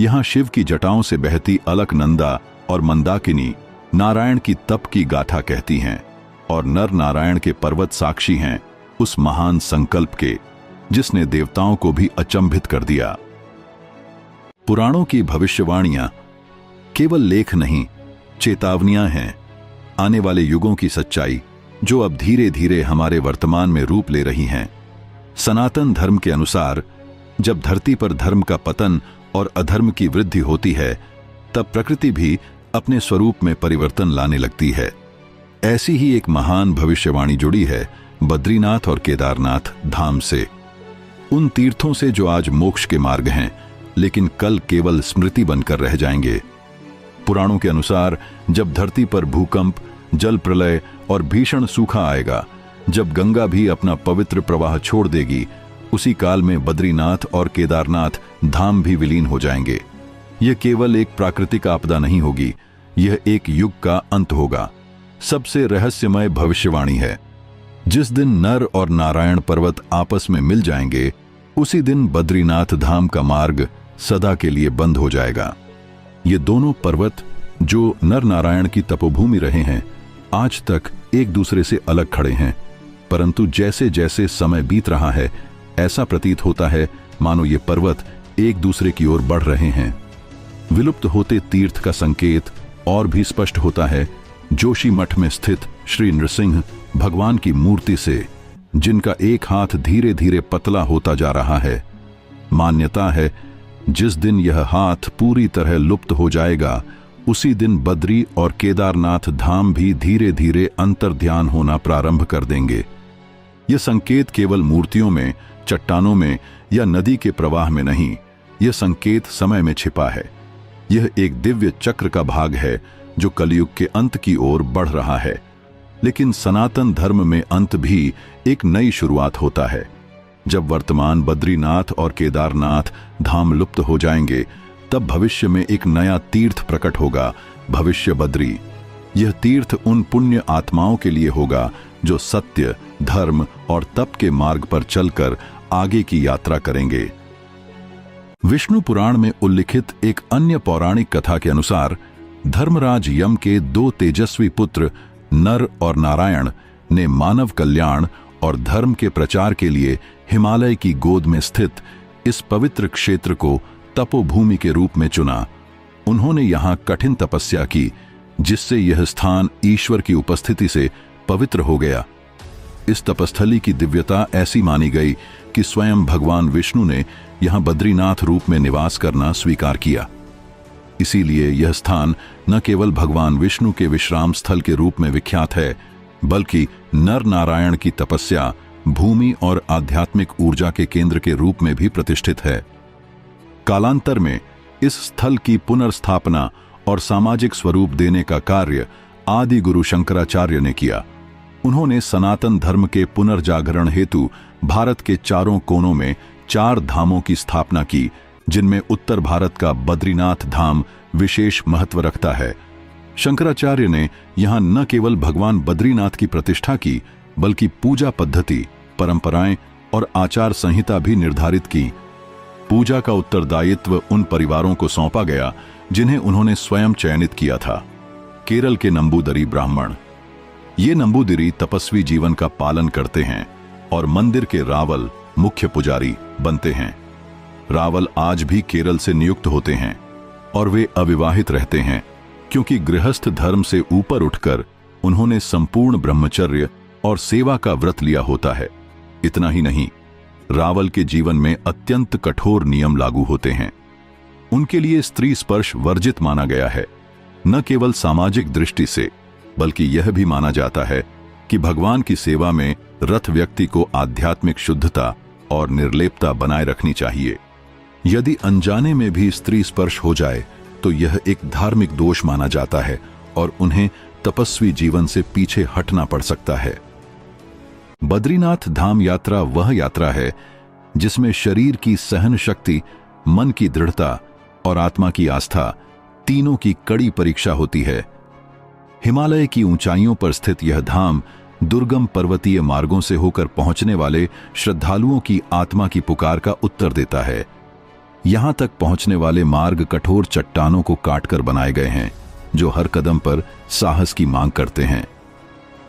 यहां शिव की जटाओं से बहती अलकनंदा और मंदाकिनी नारायण की तप की गाथा कहती हैं और नर नारायण के पर्वत साक्षी हैं उस महान संकल्प के जिसने देवताओं को भी अचंभित कर दिया। पुराणों की भविष्यवाणियां केवल लेख नहीं, चेतावनियां हैं, आने वाले युगों की सच्चाई जो अब धीरे धीरे हमारे वर्तमान में रूप ले रही हैं। सनातन धर्म के अनुसार जब धरती पर धर्म का पतन और अधर्म की वृद्धि होती है, तब प्रकृति भी अपने स्वरूप में परिवर्तन लाने लगती है। ऐसी ही एक महान भविष्यवाणी जुड़ी है बद्रीनाथ और केदारनाथ धाम से, उन तीर्थों से जो आज मोक्ष के मार्ग हैं, लेकिन कल केवल स्मृति बनकर रह जाएंगे। पुराणों के अनुसार जब धरती पर भूकंप, जल प्रलय और भीषण सूखा आएगा, जब गंगा भी अपना पवित्र प्रवाह छोड़ देगी, उसी काल में बद्रीनाथ और केदारनाथ धाम भी विलीन हो जाएंगे। यह केवल एक प्राकृतिक आपदा नहीं होगी, यह एक युग का अंत होगा। सबसे रहस्यमय भविष्यवाणी है, जिस दिन नर और नारायण पर्वत आपस में मिल जाएंगे, उसी दिन बद्रीनाथ धाम का मार्ग सदा के लिए बंद हो जाएगा। ये दोनों पर्वत जो नर नारायण की तपोभूमि रहे हैं, आज तक एक दूसरे से अलग खड़े हैं, परंतु जैसे जैसे समय बीत रहा है, ऐसा प्रतीत होता है मानो ये पर्वत एक दूसरे की ओर बढ़ रहे हैं। विलुप्त होते तीर्थ का संकेत और भी स्पष्ट होता है जोशी मठ में स्थित श्री नृसिंह भगवान की मूर्ति से, जिनका एक हाथ धीरे धीरे पतला होता जा रहा है। मान्यता है जिस दिन यह हाथ पूरी तरह लुप्त हो जाएगा, उसी दिन बद्री और केदारनाथ धाम भी धीरे धीरे अंतर्ध्यान होना प्रारंभ कर देंगे। यह संकेत केवल मूर्तियों में, चट्टानों में या नदी के प्रवाह में नहीं, यह संकेत समय में छिपा है। यह एक दिव्य चक्र का भाग है जो कलयुग के अंत की ओर बढ़ रहा है। लेकिन सनातन धर्म में अंत भी एक नई शुरुआत होता है। जब वर्तमान बद्रीनाथ और केदारनाथ धाम लुप्त हो जाएंगे, तब भविष्य में एक नया तीर्थ प्रकट होगा, भविष्य बद्री। यह तीर्थ उन पुण्य आत्माओं के लिए होगा जो सत्य, धर्म और तप के मार्ग पर चलकर आगे की यात्रा करेंगे। विष्णु पुराण में उल्लिखित एक अन्य पौराणिक कथा के अनुसार धर्मराज यम के दो तेजस्वी पुत्र नर और नारायण ने मानव कल्याण और धर्म के प्रचार के लिए हिमालय की गोद में स्थित इस पवित्र क्षेत्र को तपोभूमि के रूप में चुना। उन्होंने यहाँ कठिन तपस्या की, जिससे यह स्थान ईश्वर की उपस्थिति से पवित्र हो गया। इस तपस्थली की दिव्यता ऐसी मानी गई कि स्वयं भगवान विष्णु ने यहाँ बद्रीनाथ रूप में निवास करना स्वीकार किया। इसीलिए यह स्थान न केवल भगवान विष्णु के विश्राम स्थल के रूप में विख्यात है, बल्कि नर नारायण की तपस्या, भूमि और आध्यात्मिक ऊर्जा के केंद्र के रूप में भी प्रतिष्ठित है। कालांतर में इस स्थल की पुनर्स्थापना और सामाजिक स्वरूप देने का कार्य आदि गुरु शंकराचार्य ने किया। उन्होंने सनातन धर्म के पुनर्जागरण हेतु भारत के चारों कोनों में 4 धामों की स्थापना की, जिनमें उत्तर भारत का बद्रीनाथ धाम विशेष महत्व रखता है। शंकराचार्य ने यहाँ न केवल भगवान बद्रीनाथ की प्रतिष्ठा की, बल्कि पूजा पद्धति, परंपराएं और आचार संहिता भी निर्धारित की। पूजा का उत्तरदायित्व उन परिवारों को सौंपा गया जिन्हें उन्होंने स्वयं चयनित किया था। केरल के नंबूदरी ब्राह्मण, ये नंबूदिरी तपस्वी जीवन का पालन करते हैं और मंदिर के रावल मुख्य पुजारी बनते हैं। रावल आज भी केरल से नियुक्त होते हैं और वे अविवाहित रहते हैं, क्योंकि गृहस्थ धर्म से ऊपर उठकर उन्होंने संपूर्ण ब्रह्मचर्य और सेवा का व्रत लिया होता है। इतना ही नहीं, रावल के जीवन में अत्यंत कठोर नियम लागू होते हैं। उनके लिए स्त्री स्पर्श वर्जित माना गया है, न केवल सामाजिक दृष्टि से, बल्कि यह भी माना जाता है कि भगवान की सेवा में रत व्यक्ति को आध्यात्मिक शुद्धता और निर्लेपता बनाए रखनी चाहिए। यदि अनजाने में भी स्त्री स्पर्श हो जाए तो यह एक धार्मिक दोष माना जाता है और उन्हें तपस्वी जीवन से पीछे हटना पड़ सकता है। बद्रीनाथ धाम यात्रा वह यात्रा है जिसमें शरीर की सहन शक्ति, मन की दृढ़ता और आत्मा की आस्था तीनों की कड़ी परीक्षा होती है। हिमालय की ऊंचाइयों पर स्थित यह धाम दुर्गम पर्वतीय मार्गों से होकर पहुंचने वाले श्रद्धालुओं की आत्मा की पुकार का उत्तर देता है। यहां तक पहुंचने वाले मार्ग कठोर चट्टानों को काटकर बनाए गए हैं, जो हर कदम पर साहस की मांग करते हैं।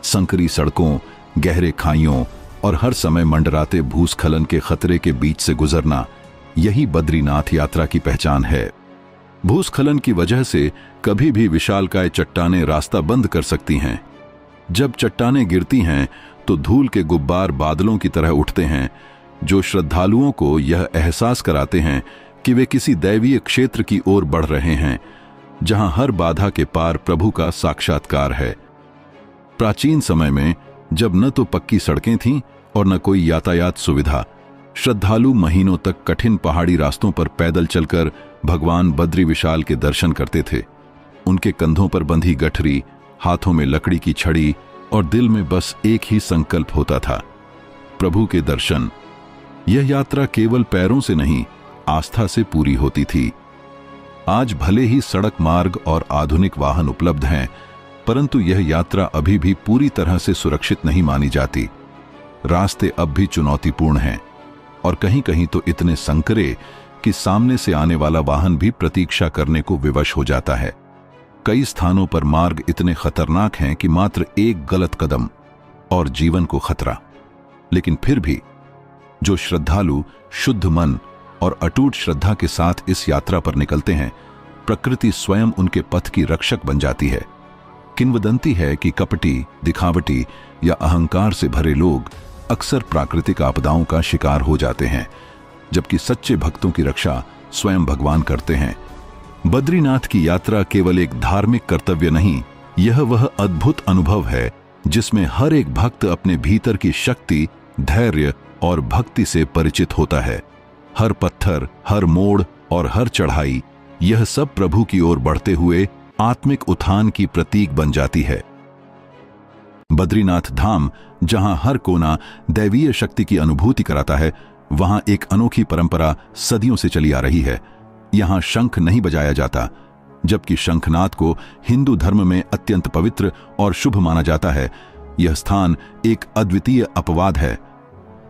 संकरी सड़कों, गहरे खाइयों और हर समय मंडराते भूस्खलन के खतरे के बीच से गुजरना, यही बद्रीनाथ यात्रा की पहचान है। भूस्खलन की वजह से कभी भी विशालकाय चट्टानें रास्ता बंद कर सकती हैं। जब चट्टानें गिरती हैं तो धूल के गुब्बार बादलों की तरह उठते हैं, जो श्रद्धालुओं को यह एहसास कराते हैं कि वे किसी दैवीय क्षेत्र की ओर बढ़ रहे हैं, जहां हर बाधा के पार प्रभु का साक्षात्कार है। प्राचीन समय में, जब न तो पक्की सड़कें थीं और न कोई यातायात सुविधा, श्रद्धालु महीनों तक कठिन पहाड़ी रास्तों पर पैदल चलकर भगवान बद्री विशाल के दर्शन करते थे। उनके कंधों पर बंधी गठरी, हाथों में लकड़ी की छड़ी और दिल में बस एक ही संकल्प होता था, प्रभु के दर्शन। यह यात्रा केवल पैरों से नहीं, आस्था से पूरी होती थी। आज भले ही सड़क मार्ग और आधुनिक वाहन उपलब्ध हैं, परंतु यह यात्रा अभी भी पूरी तरह से सुरक्षित नहीं मानी जाती। रास्ते अब भी चुनौतीपूर्ण हैं और कहीं कहीं तो इतने संकरे कि सामने से आने वाला वाहन भी प्रतीक्षा करने को विवश हो जाता है। कई स्थानों पर मार्ग इतने खतरनाक हैं कि मात्र एक गलत कदम और जीवन को खतरा। लेकिन फिर भी जो श्रद्धालु शुद्ध मन और अटूट श्रद्धा के साथ इस यात्रा पर निकलते हैं, प्रकृति स्वयं उनके पथ की रक्षक बन जाती है। किंवदंती है कि कपटी, दिखावटी या अहंकार से भरे लोग अक्सर प्राकृतिक आपदाओं का शिकार हो जाते हैं, जबकि सच्चे भक्तों की रक्षा स्वयं भगवान करते हैं। बद्रीनाथ की यात्रा केवल एक धार्मिक कर्तव्य नहीं, यह वह अद्भुत अनुभव है जिसमें हर एक भक्त अपने भीतर की शक्ति, धैर्य और भक्ति से परिचित होता है। हर पत्थर, हर मोड़ और हर चढ़ाई, यह सब प्रभु की ओर बढ़ते हुए आत्मिक उत्थान की प्रतीक बन जाती है। बद्रीनाथ धाम, जहां हर कोना दैवीय शक्ति की अनुभूति कराता है, वहां एक अनोखी परंपरा सदियों से चली आ रही है। यहां शंख नहीं बजाया जाता, जबकि शंखनाद को हिंदू धर्म में अत्यंत पवित्र और शुभ माना जाता है। यह स्थान एक अद्वितीय अपवाद है।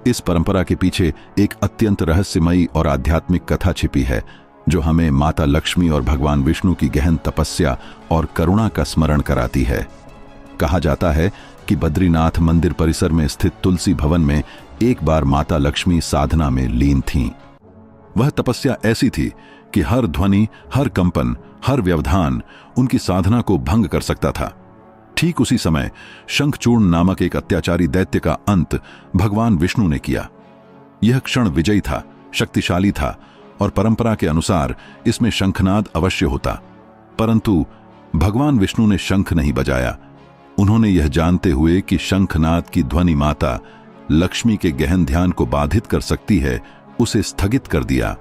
इस परंपरा के पीछे एक अत्यंत रहस्यमयी और आध्यात्मिक कथा छिपी है, जो हमें माता लक्ष्मी और भगवान विष्णु की गहन तपस्या और करुणा का स्मरण कराती है। कहा जाता है कि बद्रीनाथ मंदिर परिसर में स्थित तुलसी भवन में एक बार माता लक्ष्मी साधना में लीन थीं। वह तपस्या ऐसी थी कि हर ध्वनि, हर कंपन, हर व्यवधान उनकी साधना को भंग कर सकता था। ठीक उसी समय शंखचूर्ण नामक एक अत्याचारी दैत्य का अंत भगवान विष्णु ने किया। यह क्षण विजयी था, शक्तिशाली था और परंपरा के अनुसार इसमें शंखनाद अवश्य होता, परंतु भगवान विष्णु ने शंख नहीं बजाया। उन्होंने यह जानते हुए कि शंखनाद की ध्वनि माता लक्ष्मी के गहन ध्यान को बाधित कर सकती है, उसे स्थगित कर दिया।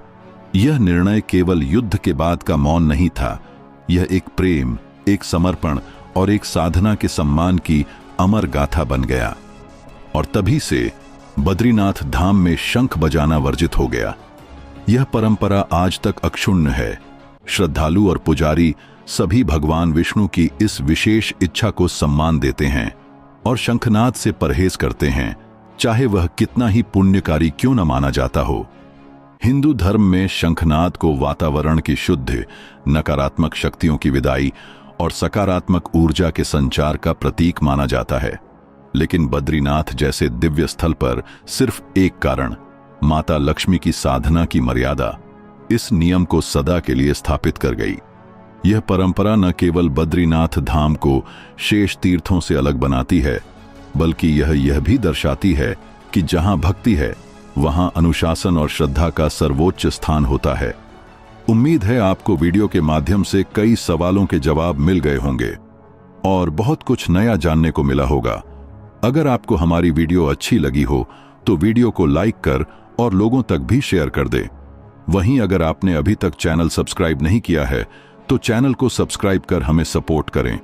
यह निर्णय केवल युद्ध के बाद का मौन नहीं था, यह एक प्रेम, एक समर्पण और एक साधना के सम्मान की अमर गाथा बन गया। और तभी से बद्रीनाथ धाम में शंख बजाना वर्जित हो गया। यह परंपरा आज तक अक्षुण्ण है। श्रद्धालु और पुजारी सभी भगवान विष्णु की इस विशेष इच्छा को सम्मान देते हैं और शंखनाद से परहेज करते हैं, चाहे वह कितना ही पुण्यकारी क्यों न माना जाता हो। हिंदू धर्म में शंखनाद को वातावरण की शुद्ध, नकारात्मक शक्तियों की विदाई और सकारात्मक ऊर्जा के संचार का प्रतीक माना जाता है। लेकिन बद्रीनाथ जैसे दिव्य स्थल पर सिर्फ एक कारण, माता लक्ष्मी की साधना की मर्यादा, इस नियम को सदा के लिए स्थापित कर गई। यह परंपरा न केवल बद्रीनाथ धाम को शेष तीर्थों से अलग बनाती है, बल्कि यह भी दर्शाती है कि जहां भक्ति है वहां अनुशासन और श्रद्धा का सर्वोच्च स्थान होता है। उम्मीद है आपको वीडियो के माध्यम से कई सवालों के जवाब मिल गए होंगे और बहुत कुछ नया जानने को मिला होगा। अगर आपको हमारी वीडियो अच्छी लगी हो तो वीडियो को लाइक कर और लोगों तक भी शेयर कर दे। वहीं अगर आपने अभी तक चैनल सब्सक्राइब नहीं किया है तो चैनल को सब्सक्राइब कर हमें सपोर्ट करें।